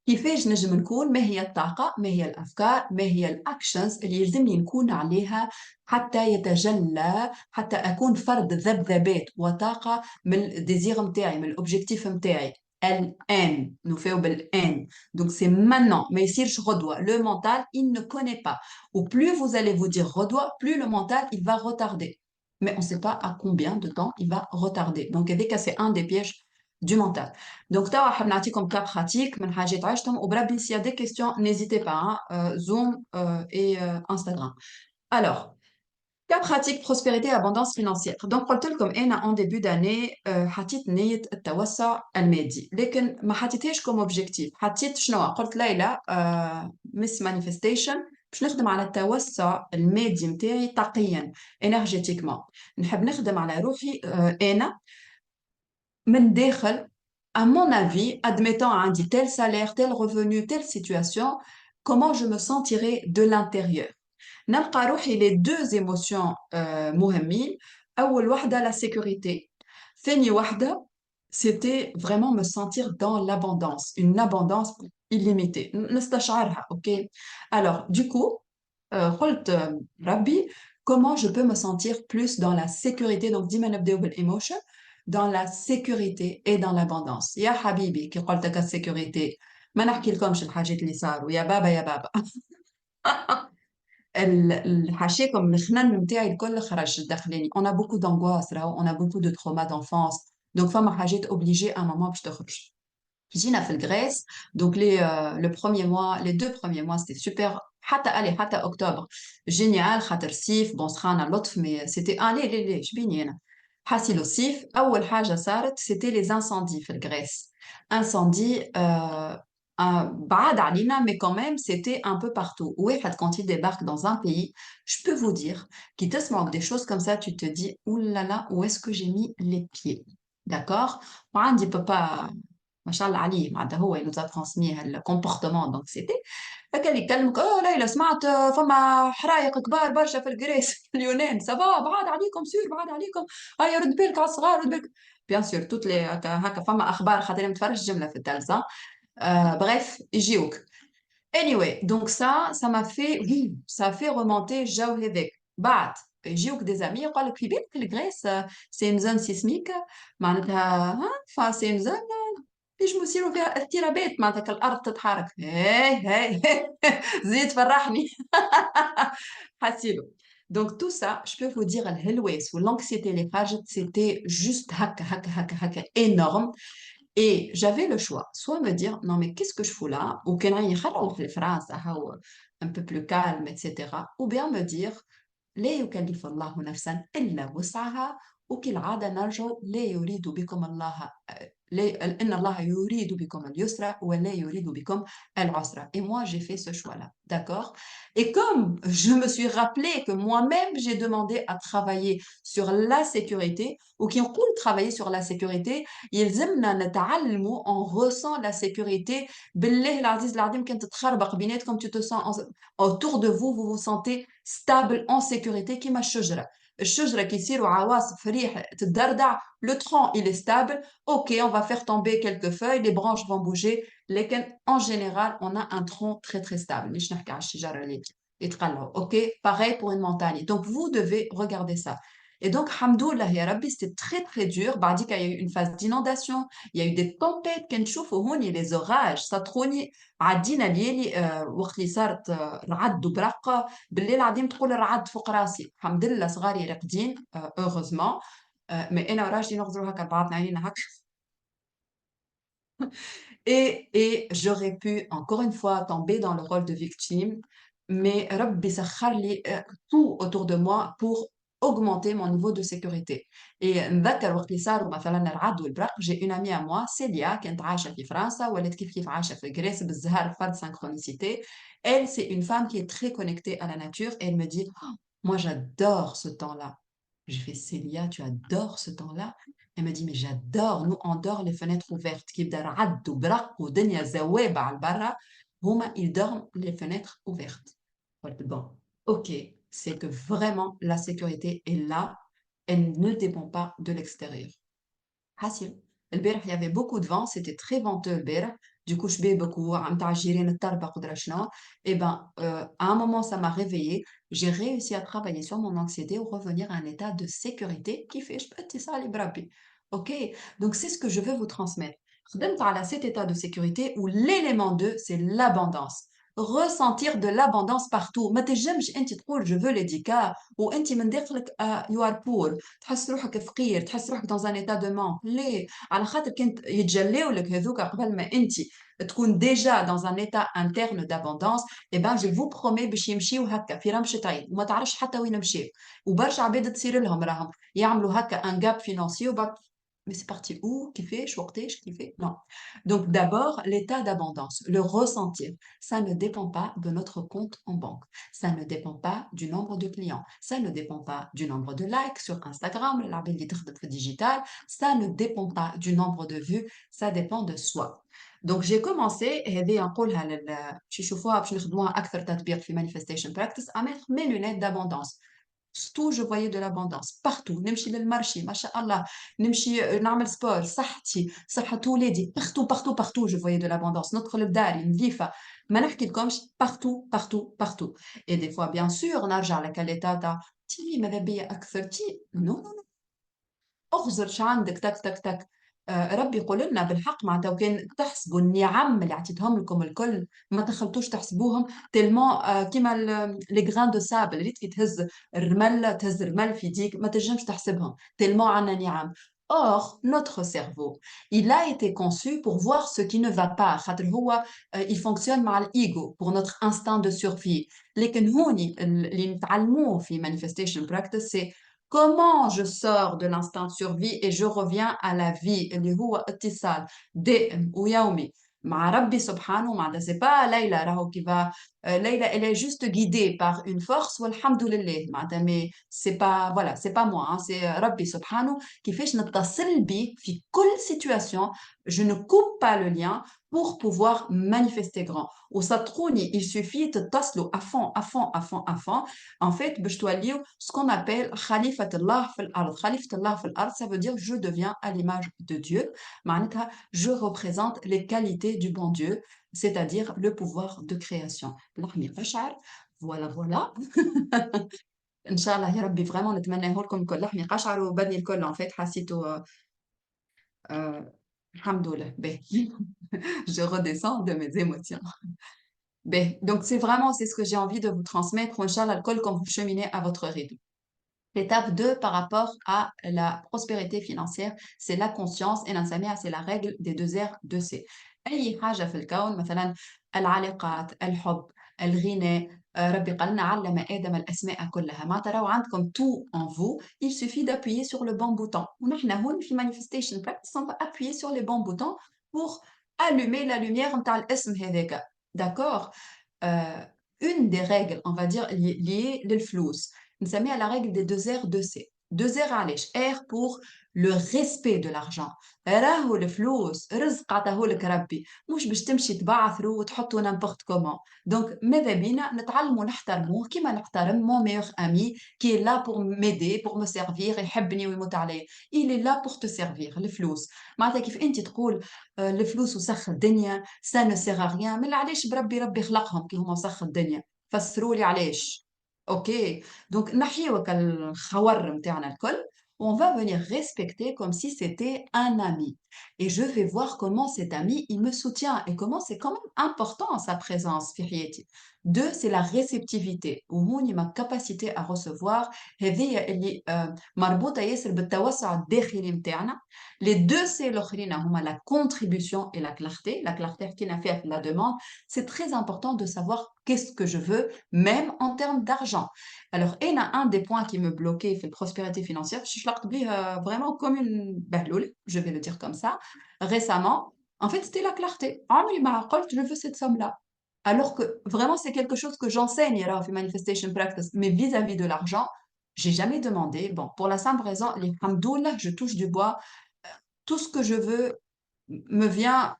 كيفاش نجم نكون، ما هي الطاقة، ما هي الأفكار، ما هي الأكشنز اللي يلزمني نكون عليها حتى يتجلى، حتى أكون فرد ذبذبات وطاقة من الديزير متاعي، من الأوبجيكتيف متاعي الآن. نوفيو بالآن. Donc c'est maintenant، ما يصيرش غدوة. Le mental, il ne connaît pas. Ou plus vous allez vous dire غدوة, plus le mental, il va retarder. Mais on ne sait pas à combien de temps il va retarder. Donc c'est un des pièges du mental. Donc, توا حاب نعطيكم cas pratique من حاجات عشتهم وبربي s'il y a des questions, n'hésitez pas, hein, Zoom et Instagram. Alors, cas pratique, prospérité, abondance financière. Donc, قلت لكم أنا en début d'année حطيت نية التوسع المادي، لكن ما حطيتهاش comme objectif. حطيت شنو؟ قلت ليلى miss manifestation باش نخدم على التوسع المادي متاعي طاقيا énergétiquement. نحب نخدم على روحي أنا من داخل. À mon avis, admettant un dit tel salaire, tel revenu, telle situation, comment je me sentirais de l'intérieur. نلقى روحي les deux émotions مهمين. أول واحدة la sécurité. ثاني واحدة c'était vraiment me sentir dans l'abondance, une abondance illimitée. نستشعرها, ok. Alors, du coup, قلت ربي comment je peux me sentir plus dans la sécurité. Donc ديما نبداو بالإيموشن. Dans la sécurité et dans l'abondance. يا حبيبي كي قلت لك السيكوريتي ما نحكي لكمش الحاجات اللي صاروا يا بابا يا بابا. الحاشيكم الخنان نتاعي الكل خرج داخليني. On a beaucoup d'angoisse راهو, on a beaucoup de trauma d'enfance. Donc فما حاجات obligées à un moment باش تخرج. جينا في الجريس. Donc le premier mois, les 2 premiers mois c'était super. حتى octobre génial خاطر صيف بون سخانة لطف. mais c'était ليه شبيني انا حاسي له صيف. اول حاجة صارت c'était les incendies في الجريس. incendies بعاد علينا mais quand même c'était un peu partout. واحد quand il débarque dans un pays, je peux vous dire qu'il te manque des choses comme ça, tu te dis oulala, où est-ce que j'ai mis les pieds. D'accord. وعندي papa ما شاء الله عليه معناتها هو اللي ترانسمي هالكومبورتمون دونكسيتي. فكان يكلمك ليلى سمعت فما حرايق كبار برشا في الجريس في اليونان. سافا بعاد عليكم سور بعاد عليكم. هيا رد بالك على الصغار رد بالك. بيان سور توت لي هكا فما اخبار خاطر ما تفرجش جمله في التلفزه. bref يجيوك. Anyway, donc ça m'a fait, oui, ça a fait remonter الجو هذاك. بعد يجيوك des amis يقول لك في بالك الجريس c'est une zone sismique معناتها c'est une zone ينجموا يصيروا فيها اضطرابات معناتها الارض تتحرك. هاي زيد فرحني. حسيلو. Donc tout ça, je peux vous dire الهلويس والانكسيتي اللي خرجت c'était juste هكا énorme. Et j'avais le choix, soit me dire non mais qu'est-ce que je fous là, ou كان راني نخرج في فرنسا هاو un peu plus calme etc. ou bien me dire لا يكلف الله نفسا إلا وسعها وكالعادة نرجع لا يريد بكم الله إن الله يريد بكم اليسر ولا يريد بكم العسر. Et moi, j'ai fait ce choix-là. D'accord? Et comme je me suis rappelé que moi-même, j'ai demandé à travailler sur la sécurité, ou qui ont travailler sur la sécurité, يلزمنا نتعلموا on ressent la sécurité. بالله العزيز العظيم كنت تخربق بيناتكم, tu te sens autour de vous, vous vous sentez stable, en sécurité. كيما الشجرة. الشجرة كي يصيروا عواصف ريح تدردع, le tronc il est stable. Ok, on va faire tomber quelques feuilles, les branches vont bouger. لكن en général, on a un tronc très très stable. مش نحكي على الشجرة اللي يتقلعوا. Ok, pareil pour une montagne. Donc vous devez regarder ça. Et donc, hamdoulah ya Rabbi, c'était très très dur. بعديك il y a eu une phase d'inondation, il y a eu des tempêtes. كنشوفوا هوني les orages سطروني. عدينا ليالي وقت اللي صارت رعد وبرق بالليل العظيم تقول الرعد فوق راسي. الحمد لله صغاري راقدين heureusement. mais انا وراجلي نغزروا هكا بعضنا علينا هكا. Et j'aurais pu encore une fois tomber dans le rôle de victime, mais ربي سخر لي tout autour de moi pour augmenter mon niveau de sécurité. Et نذكر وقت اللي صاروا مثلا الرعد والبرق, j'ai une amie à moi Célia كانت عايشة في فرنسا ولات كيف عايشة في جريس بالزهر فرد synchronicité. Elle, c'est une femme qui est très connectée à la nature et elle me dit: oh, moi j'adore ce temps-là. J'ai fait Célia, tu adores ce temps-là? Elle m'a dit, mais j'adore, nous on dort les fenêtres ouvertes. كي يبدا رعد وبرق ودنيا زوابة على البرا هما ils dorment les fenêtres ouvertes. قلت bon, ok, c'est que vraiment la sécurité est là, elle ne dépend pas de l'extérieur. حسيت البارح il y avait beaucoup de vent, c'était très venteux البارح. Du coup, شبابك ومتاع الجيران الطربق ودرا شنو. Et ben, à un moment, ça m'a réveillée. J'ai réussi à travailler sur mon anxiété ou revenir à un état de sécurité qui fait, je peux dire ça, les brabi. Ok? Donc, c'est ce que je veux vous transmettre. خدمت على cet état de sécurité où l'élément 2, c'est l'abondance. Ressentir de l'abondance partout. ما تنجمش انت تقول je veux les 10K وانت من داخلك you are poor. تحس روحك فقير، تحس روحك dans un état de manque. ليه؟ على خاطر كنت يتجلّاو لك هذوك قبل ما أنتِ تكون déjà dans un état interne d'abondance. et ben je vous promets باش يمشيو هكا في رمشة عين وما تعرفش حتى وين مشاو. وبرشا عباد تصير لهم راهم يعملوا هكا un gap financier وبعد mais c'est parti où? كيفاش؟ وقتاش؟ كيفاه؟ Non. Donc d'abord, l'état d'abondance, le ressentir, ça ne dépend pas de notre compte en banque. Ça ne dépend pas du nombre de clients. Ça ne dépend pas du nombre de likes sur Instagram, العباد اللي تخدم في الديجيتال. Ça ne dépend pas du nombre de vues, ça dépend de soi. Donc j'ai commencé هذه نقولها باش يشوفوها باش نخدموها أكثر تطبيق في manifestation practice à mettre mes lunettes d'abondance. Tout, je voyais de l'abondance partout. نمشي للمرشي ما شاء الله، نمشي نعمل سبور، صحتي، صحة ولادي، partout partout partout je voyais de l'abondance. ندخل لداري نظيفة، ما نحكي لكمش partout partout partout. Et des fois bien sûr نرجع لكاليتا تاع تي ماذا بيا أكثر تي non. اغزر ش عندك تك تك تك. ربي يقول لنا بالحق معناتها وكان تحسبوا النعم اللي عطيتهم لكم الكل ما دخلتوش تحسبوهم تيلمون كيما لي غران دو سابل اللي كي تهز الرمل في يديك ما تنجمش تحسبهم تيلمون عندنا نعم. Or, notre cerveau, il a été conçu pour voir ce qui ne va pas. خاطر هو il fonctionne مع الإيجو pour notre instinct de survie. لكن هوني اللي نتعلموه في manifestation practice c'est comment je sors de l'instinct de survie et je reviens à la vie اللي هو اتصال دائم ويومي مع ربي سبحانه. معناتها c'est pas ليلى راهو qui va ليلى elle est juste guidée par une force والحمد لله معناتها mais c'est pas voilà c'est pas moi hein, c'est ربي سبحانه كيفاش نتصل بيه في كل situation. Je ne coupe pas le lien pour pouvoir manifester grand. وصدقوني il suffit تتصلوا à fond à fond à fond à fond. En fait باش توليو ce qu'on appelle خليفة الله في الأرض. خليفة الله في الأرض ça veut dire je deviens à l'image de Dieu. معناتها je représente les qualités du bon Dieu, c'est-à-dire le pouvoir de création. لحمي قشعر voilà voilà. إن شاء الله يا ربي vraiment نتمناه لكم الكل لحمي قشعر وبدني الكل en fait حسيته الحمد لله باهي. Je redescends de mes émotions. Ben, donc c'est vraiment c'est ce que j'ai envie de vous transmettre, Inch'Allah, الكل quand vous cheminez à votre rythme. L'étape 2 par rapport à la prospérité financière, c'est la conscience. Et نسميها c'est la règle des 2 R 2C. أي حاجة في الكون مثلا العلاقات، الحب، الغنى، ربي قال لنا علم آدم الأسماء كلها. معناتها راهو عندكم tout en vous, il suffit d'appuyer sur le bon bouton. ونحن هون في manifestation practice on va appuyer sur les bons boutons pour allumer la lumière نتاع الاسم هذاك. D'accord? Euh, une des règles, on va dire, liées للفلوس نسميها la règle des 2 R 2C. 2 R علاش؟ R pour le respect de l'argent. راهو الفلوس رزق عطاهولك ربي، مش باش تمشي تبعثرو وتحطو n'importe comment. Donc ماذا بينا نتعلموا نحترموه كيما نحترم mon meilleur ami qui est là pour m'aider pour me servir يحبني ويموت عليا. Il est là pour te servir الفلوس. معناتها كيف انت تقول الفلوس وسخ الدنيا ça ne sert à rien. من علاش بربي ربي خلقهم كي هما وسخ الدنيا؟ فسروا لي علاش. OK. Donc نحيوك الخور متاعنا الكل. On va venir respecter comme si c'était un ami. Et je vais voir comment cet ami, il me soutient et comment c'est quand même important sa présence في حياتي. Deux, c'est la réceptivité. وهوني ma capacité à recevoir هذه اللي مربوطة ياسر بالتوسع الداخلي متاعنا. Les deux c'est الأخرين هما la contribution et la clarté. La clarté حكينا فيها في la demande. C'est très important de savoir qu'est-ce que je veux, même en termes d'argent. Alors, il y a un des points qui me bloquait في prospérité financière, je l'ai vraiment comme une bahloule, je vais le dire comme ça, récemment. En fait, c'était la clarté. عمري ما قلت je veux cette somme-là. Alors que vraiment, c'est quelque chose que j'enseigne alors في manifestation practice, mais vis-à-vis de l'argent, J'ai jamais demandé. Bon, pour la simple raison, alhamdoulilah, je touche du bois. Tout ce que je veux me vient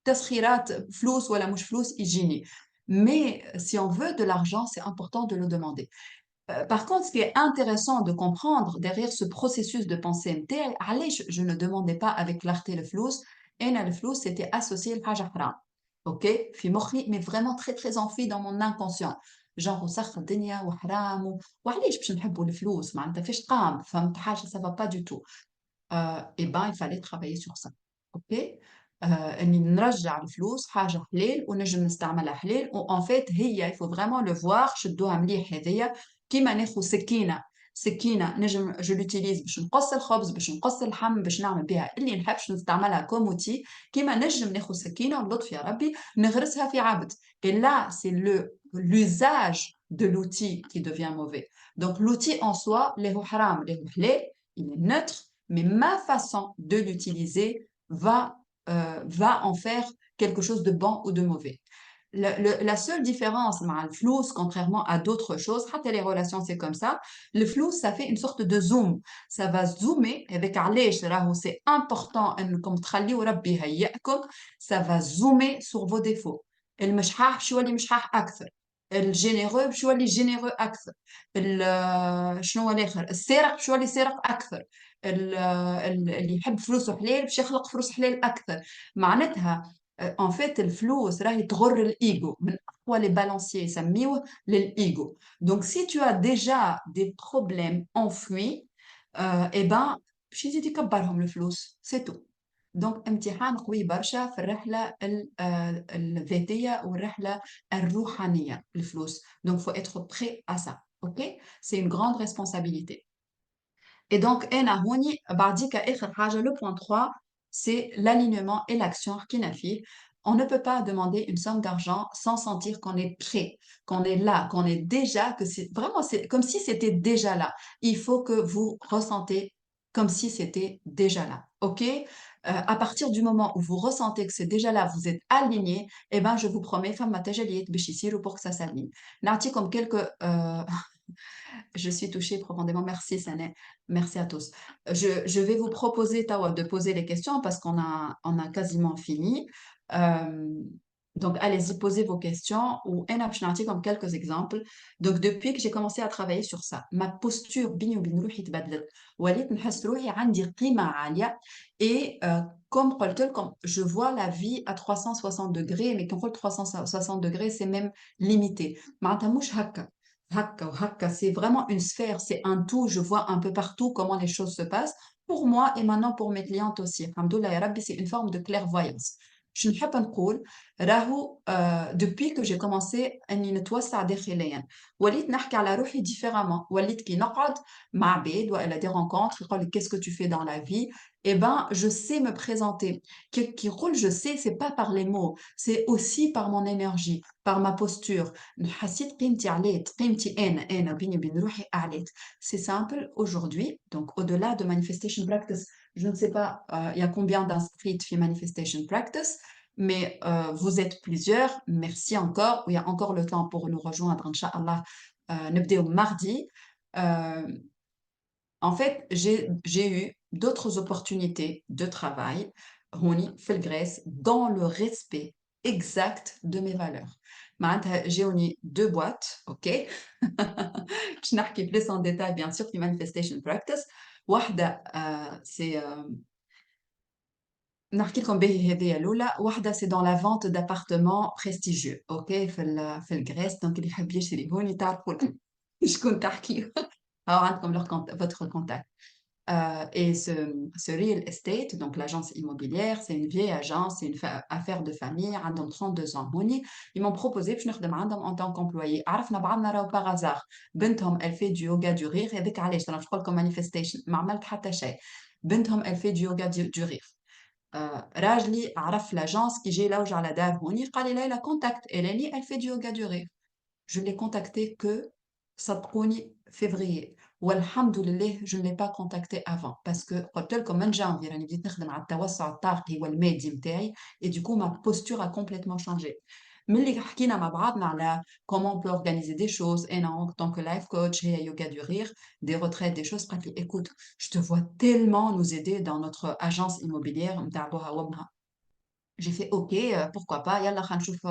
تسخيرات فلوس ولا مش فلوس يجيني. Mais si on veut de l'argent, c'est important de le demander. Par contre, ce qui est intéressant de comprendre derrière ce processus de pensée متاعي علاش je ne demandais pas avec clarté le flous. أنا الفلوس c'était associé لحاجة حرام. OK في مخي mais vraiment très très ancré dans mon inconscient. genre وسخ الدنيا وحرام وعلاش باش نحبوا الفلوس معناتها فاش تقام فهمت حاجة ça va pas du tout. Et ben, il fallait travailler sur ça. OK إني نرجّع الفلوس حاجة حلال ونجم نستعملها حلال وen fait هي il faut vraiment le voir شدوها مليح هذيّا كيما ناخذ سكينة، سكينة نجم je l'utilise باش نقص الخبز، باش نقص اللحم، باش نعمل بها اللي نحب، باش نستعملها comme outil كيما نجم ناخذ سكينة بلطف يا ربي نغرسها في عبد et là c'est l'usage de l'outil qui devient mauvais. Donc l'outil en soi اللي هو حرام اللي هو حلال il est neutre mais ma façon de l'utiliser va en faire quelque chose de bon ou de mauvais. La seule différence مع الفلوس, contrairement à d'autres choses, حتى les relations c'est comme ça, le flou ça fait une sorte de zoom, ça va zoomer avec علاش راهو c'est important انكم تخليو ربي يهيئكم, ça va zoomer sur vos défauts. المشحاح باش يولي مشحاح اكثر, الجينيرو باش يولي جينيرو اكثر, شنو هو الاخر, السارق باش يولي سارق اكثر, اللي يحب فلوسه حلال باش يخلق فلوس حلال اكثر. معناتها en fait الفلوس راهي تغر الايجو, من اقوى les balanciers يسميوه للايجو. Donc si tu as déjà des problèmes enfouis, eh ben باش يزيد يكبرهم الفلوس, c'est tout. دونك امتحان قوي برشا في الرحلة الذاتية والرحلة الروحانية الفلوس. Donc faut être prêt à ça. OK? C'est une grande responsabilité. Et donc, أنا هوني بعديك آخر حاجة, le point 3, c'est l'alignement et l'action qui فيه. On ne peut pas demander une somme d'argent sans sentir qu'on est prêt, qu'on est là, qu'on est déjà, que c'est vraiment, c'est comme si c'était déjà là. Il faut que vous ressentez comme si c'était déjà là. OK? À partir du moment où vous ressentez que c'est déjà là, vous êtes aligné, eh ben, je vous promets, femme تجليات باش يصيروا pour que ça s'aligne. نعطيكم quelques je suis touchée profondément. Merci, Sané. Merci à tous. Je vais vous proposer, Tawa, de poser les questions parce qu'on a quasiment fini. Euh, donc, allez-y, posez vos questions ou comme quelques exemples. Donc, depuis que j'ai commencé à travailler sur ça, ma posture, بيني وبين روحي تبدلت. وليت نحس روحي عندي قيمة عالية et comme قلت لكم, je vois la vie à 360 degrés, mais quand on dit 360 degrés, c'est même limité. معناتها مش هكا. Hakka, hakka, c'est vraiment une sphère, c'est un tout. Je vois un peu partout comment les choses se passent pour moi et maintenant pour mes clientes aussi. Alhamdoulilah ya Rabbi, c'est une forme de clairvoyance. Je ne sais pas نقول راهو depuis que j'ai commencé اني نتوسع داخليا وليت نحكي على روحي différemment. وليت كي نقعد مع عباد والا des rencontres يقول لك qu'est-ce que tu fais dans la vie, eh ben je sais me présenter. Qui roule, je sais, c'est pas par les mots, c'est aussi par mon énergie, par ma posture. حسيت قيمتي عليت, قيمتي أنا بيني وبين روحي عليت. C'est simple aujourd'hui. Donc, au-delà de manifestation practice, je ne sais pas il y a combien d'inscrites في manifestation practice, mais vous êtes plusieurs. Merci encore. Il y a encore le temps pour nous rejoindre, Inch'Allah. نبداو mardi. Euh, En fait, j'ai eu d'autres opportunités de travail, هوني في الجريس, dans le respect exact de mes valeurs. معناتها جاوني deux boîtes, OK. باش نحكي plus en détail bien sûr في manifestation practice. واحدة c'est نحكي لكم باهي هذه الأولى. واحدة c'est dans la vente d'appartements prestigieux, OK, في الجريس. donc اللي يحب يشري هوني تعرفوا شكون تحكي. أو عندكم votre contact. Et ce real estate, donc l'agence immobilière, c'est une vieille agence, c'est une affaire de famille, عندهم 32 ans. هوني ils m'ont proposé باش نخدم عندهم en tant qu'employé. عرفنا بعضنا راهو par hasard. بنتهم elle fait du yoga du rire. هذيك علاش انا مش نقول لكم manifestation, ما عملت حتى شيء. بنتهم elle fait du yoga du rire. راجلي عرف l'agence كي جاي يلوج على دار هوني قال لي ليلى كونتاكت Eleni, elle fait du yoga du rire. Je l'ai contacté que صدقوني février. والحمد لله je ne l'ai pas contacté avant parce que قلت لكم من janvier راني بديت نخدم على التوسع الطاقي والمادي متاعي et du coup ma posture a complètement changé. ملي حكينا مع بعضنا على comment on peut organiser des choses et en tant que life coach et yoga du rire, des retraites, des choses, قالت لي écoute, je te vois tellement nous aider dans notre agence immobilière نتاع بوها وامها. J'ai fait OK, pourquoi pas, يالّا خلينا نشوف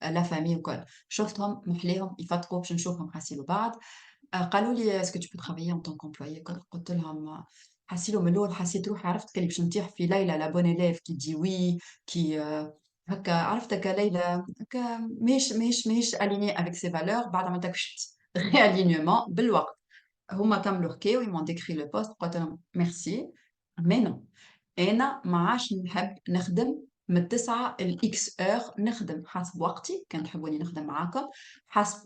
la famille وكل. شُفتهم محليهم يفطقوا باش نشوفهم حاسيلو بعض. قالوا لي: «Est-ce que tu peux travailler en tant qu'employé?» قُلت لهم حاسيلو من الأول حسيت روحي عرفت كلي باش نطيح في ليلى la bonne élève qui dit oui qui هكا عرفت هكا ليلى هكا ماهيش alignée avec ses valeurs بعد عملت هكا réalignement بالوقت. هُم كملوا حكاو ils m'ont décrit le poste قُلت لهم: «Merci mais non». أنا ما عادش نحب نخدم من 09:00 لX heure نخدم حسب وقتي، كان تحبوني نخدم معاكم، حسب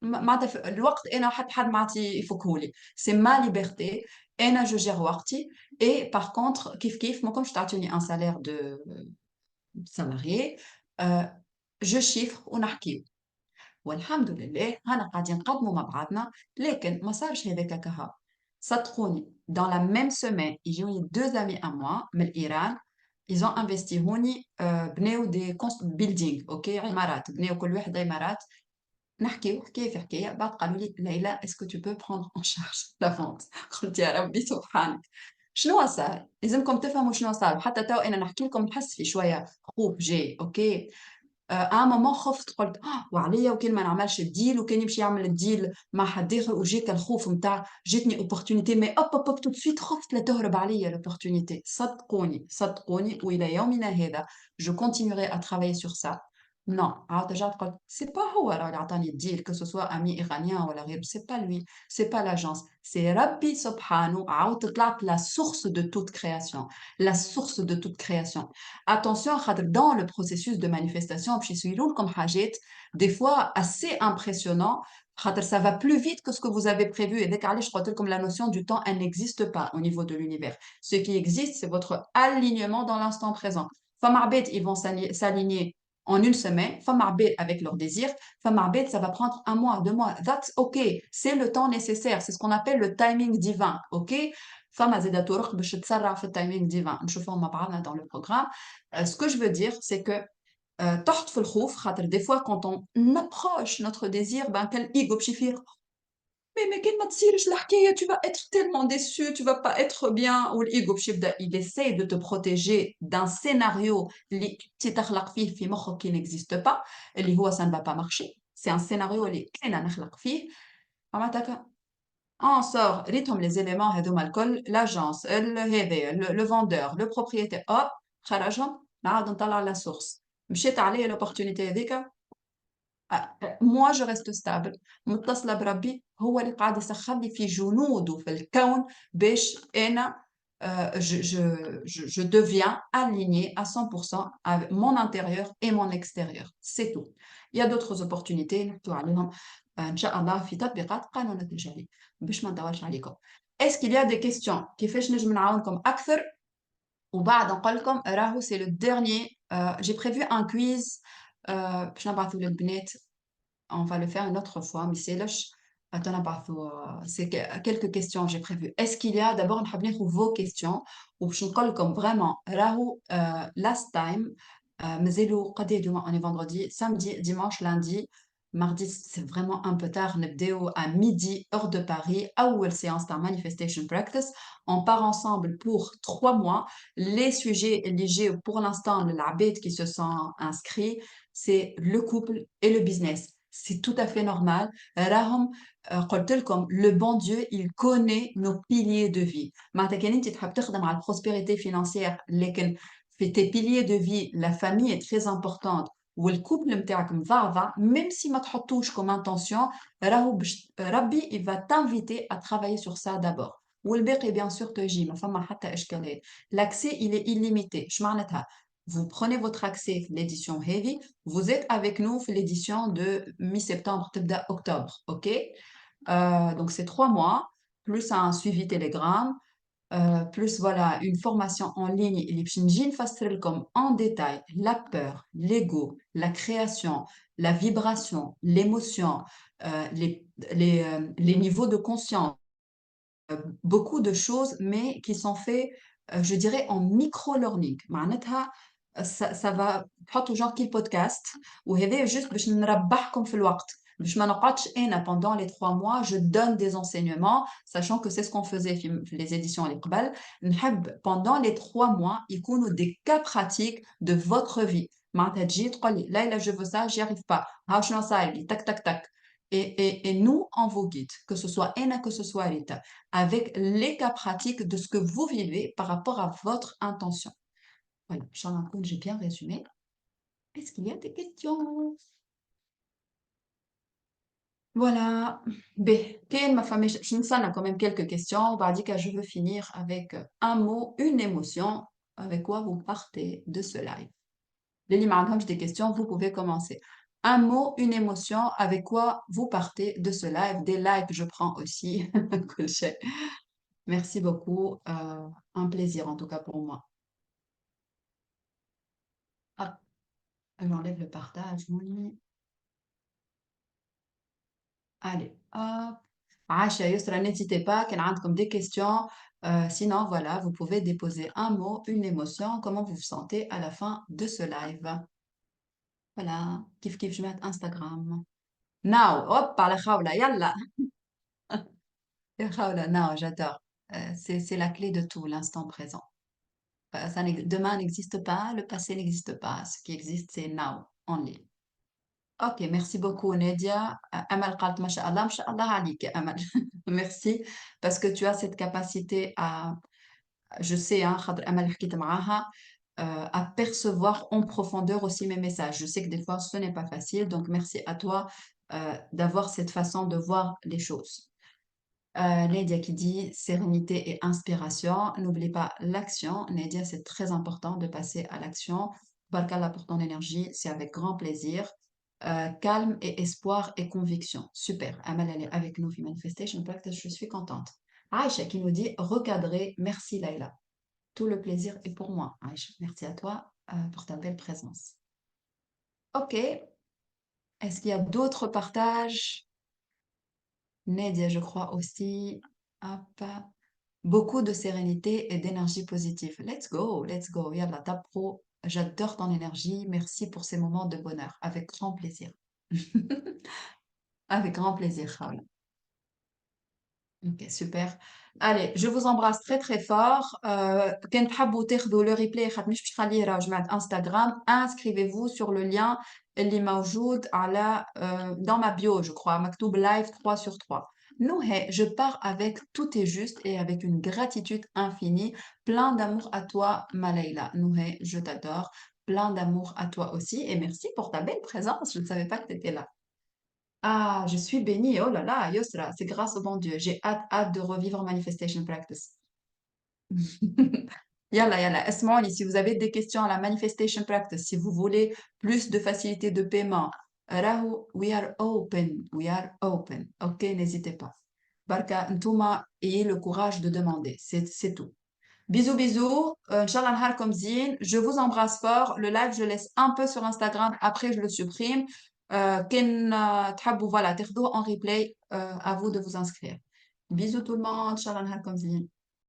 معناتها الوقت أنا حد معناتها يفكه لي، c'est ma liberté أنا je gère وقتي et par contre كيف ما كنتش تعطيوني un salaire de salarié heu je chiffre ونحكيو. والحمد لله هانا قاعدين نقدموا مع بعضنا لكن ما صارش هذاك كها صدقوني dans la même semaine يجوني 2 amis à moi من إيران ils ont investi هوني بناو دي building اوكي عمارات بناو كل واحد عمارات نحكيو حكايه في حكايه بعد قالوا لي ليلى اسكو tu peux prendre en charge la vente قلت يا ربي سبحانك شنو صار لازمكم تفهموا شنو صار حتى تو انا نحكي لكم نحس في شويه خوف جاي اوكي à un moment خُفت قُلت وعليَّ وكان ما نعملش الdeal وكان يمشي يعمل الdeal مع حد آخر وجاك الخوف متاع جاتني opportunité mais hop hop hop tout de suite خُفت لا تهرب عليَّ l'opportunité صدقوني، صدقوني وإلى يومنا هذا je continuerai à travailler sur ça. Non عاودت رجعت قُلت c'est pas هو راه اللي عطاني الdeal que ce soit ami iranien ولا غيره c'est pas lui, c'est pas l'agence, c'est ربي سبحانه عاودت طلعت la source de toute création, la source de toute création. Attention, dans le processus de manifestation, باش يصيروا لكم حاجات des fois assez impressionnant خاطر ça va plus vite que ce que vous avez prévu et هذاك علاش قلت لكم la notion du temps elle n'existe pas au niveau de l'univers. Ce qui existe c'est votre alignement dans l'instant présent. فما عباد ils vont s'aligner en une semaine, فما عباد avec leurs désirs, فما عباد ça va prendre 1 mois, 2 mois. That's OK, c'est le temps nécessaire, c'est ce qu'on appelle le timing divin, OK? فما زاده طرق باش تسرع في الtiming divin نشوفهم مع بعضنا dans le programme. Ce que je veux dire, c'est que تحت في الخوف خاطر des fois quand on approche notre désir ben quel ego باش يفيق mais كان ما تصيرش الحكاية tu vas être tellement déçu tu vas pas être bien والego باش يبدا il essaie de te protéger d'un scénario اللي انت تخلق فيه في مخك qui n'existe pas اللي هو ça ne va pas marcher c'est un scénario اللي أنا نخلق فيه معناتها هكا on sort ريتهم les éléments هذوما الكل l'agence هذايا le vendeur le propriétaire hop خرجهم نعاود نطلع la source مشيت عليا l'opportunité هاذيكا moi je reste stable متصلة بربي هو اللي قاعد يسخر لي في جنوده في الكون باش أنا je deviens alignée à 100% avec mon intérieur et mon extérieur c'est tout. Il y a d'autres opportunités نحكيو عليهم إن شاء الله في تطبيقات قانون التجاري باش ما نطولش عليكم. Est-ce qu'il y a des questions كيفاش نجم نعاونكم أكثر وبعد نقول لكم راهو c'est le dernier j'ai prévu un quiz باش نبعثوا للبنات on va le faire une autre fois mais c'est لش تنبعثوا c'est quelques questions j'ai prévu. Est-ce qu'il y a d'abord نحب ناخذ vos questions وباش نقول لكم vraiment راهو last time مازالوا قد اليوم on est vendredi, samedi, dimanche, lundi, mardi c'est vraiment un peu tard نبداو à midi heure de Paris أول séance تاع manifestation practice on part ensemble pour 3 mois les sujets اللي جاو pour l'instant للعباد qui se sont inscrits c'est le couple et le business. C'est tout à fait normal. راهم قلت لكم le bon Dieu il connaît nos piliers de vie. معناتها كان انت تحب تخدم على البروسبérité financière لكن في tes piliers de vie la famille est très importante والكوبل نتاعك مضعضع même si ما تحطوش comme intention راهو ربي il va t'inviter à travailler sur ça d'abord. والباقي bien sûr تجي ما فما حتى إشكالية. L'accès il est illimité. اش معناتها vous prenez votre accès l'édition Heavy, vous êtes avec nous pour l'édition de mi-septembre, octobre, ok? Donc c'est 3 mois, plus un suivi Telegram, plus voilà une formation en ligne اللي باش نجي نفسر لكم en détail la peur, l'ego, la création, la vibration, l'émotion, les niveaux de conscience, beaucoup de choses mais qui sont faits je dirais en micro-learning معناتها ça va تحطوا genre كي podcast وهذايا juste باش نربحكم في الوقت باش ما نقعدش انا pendant les 3 mois je donne des enseignements sachant que c'est ce qu'on faisait في les éditions اللي قبل نحب pendant les 3 mois يكونوا des cas pratiques de votre vie معناتها تجي تقول لي لا je veux ça j'y arrive pas ها شنو صاير لي tac tac tac et nous on vous guide que ce soit Ena que ce soit Rita avec les cas pratiques de ce que vous vivez par rapport à votre intention. Voilà, Inch'Allah, j'ai bien résumé. Est-ce qu'il y a des questions? Voilà. B. Quelle ma famille? Je me a quand même quelques questions. On va dire que je veux finir avec un mot, une émotion. Avec quoi vous partez de ce live? Les limards, j'ai des questions, vous pouvez commencer. Un mot, une émotion. Avec quoi vous partez de ce live? Des likes, je prends aussi. Cool, chef. Merci beaucoup. Un plaisir en tout cas pour moi. Ah, j'enlève le partage. Oui. Allez, hop. Acha, Yusra, n'hésitez pas, qu'il y a des questions. Sinon, voilà, vous pouvez déposer un mot, une émotion, comment vous vous sentez à la fin de ce live. Voilà, kif kif, je vais mettre Instagram. Now, hop, par la khawla, yalla. La khawla, now, j'adore. C'est la clé de tout, l'instant présent. Demain n'existe pas, le passé n'existe pas. Ce qui existe, c'est now, only. Ok, merci beaucoup Nadia. Amal قالت ما شاء الله عليك يا Amal. Merci parce que tu as cette capacité à, je sais, hein, خاطر أمل حكيت معاها, à percevoir en profondeur aussi mes messages. Je sais que des fois ce n'est pas facile, donc merci à toi d'avoir cette façon de voir les choses. Nadia qui dit sérénité et inspiration. N'oublie pas l'action. Nadia, c'est très important de passer à l'action. Barkallah pour ton énergie, c'est avec grand plaisir. Calme et espoir et conviction. Super. Amal, elle est avec nous, Manifestation Practice. Je suis contente. Aïcha qui nous dit recadrer. Merci Laila. Tout le plaisir est pour moi. Aïcha, merci à toi pour ta belle présence. Ok. Est-ce qu'il y a d'autres partages? Nadia, je crois aussi. Hop. Beaucoup de sérénité et d'énergie positive. Let's go, let's go. Yalla, ta pro. J'adore ton énergie. Merci pour ces moments de bonheur. Avec grand plaisir. Avec grand plaisir, Khaoula. Ok, super. Allez, je vous embrasse très très fort. كان تحبوا تاخذوا le replay خاطر مش باش نخليه راه جماعة Instagram, inscrivez-vous sur le lien اللي موجود على dans ma bio, je crois, مكتوب live 3/3. Nouhé, je pars avec tout est juste et avec une gratitude infinie, plein d'amour à toi, Malaila. Nouhé, je t'adore, plein d'amour à toi aussi et merci pour ta belle présence. Je ne savais pas que tu étais là. Ah, je suis bénie. Oh là là, Yosra, c'est grâce au bon Dieu. J'ai hâte de revivre Manifestation Practice. Yalla, yalla. Esmani, si vous avez des questions à la Manifestation Practice, si vous voulez plus de facilité de paiement, Rahu, we are open. We are open. Ok, n'hésitez pas. Barka, Ntouma, ayez le courage de demander. C'est tout. Bisous, bisous. Inch'Allah, نهاركم زين. Je vous embrasse fort. Le live, je laisse un peu sur Instagram. Après, je le supprime. كان تحبوا voilà, تاخدوه en replay. À vous de vous inscrire. Bisous tout le monde. Inch'Allah, نهاركم زين.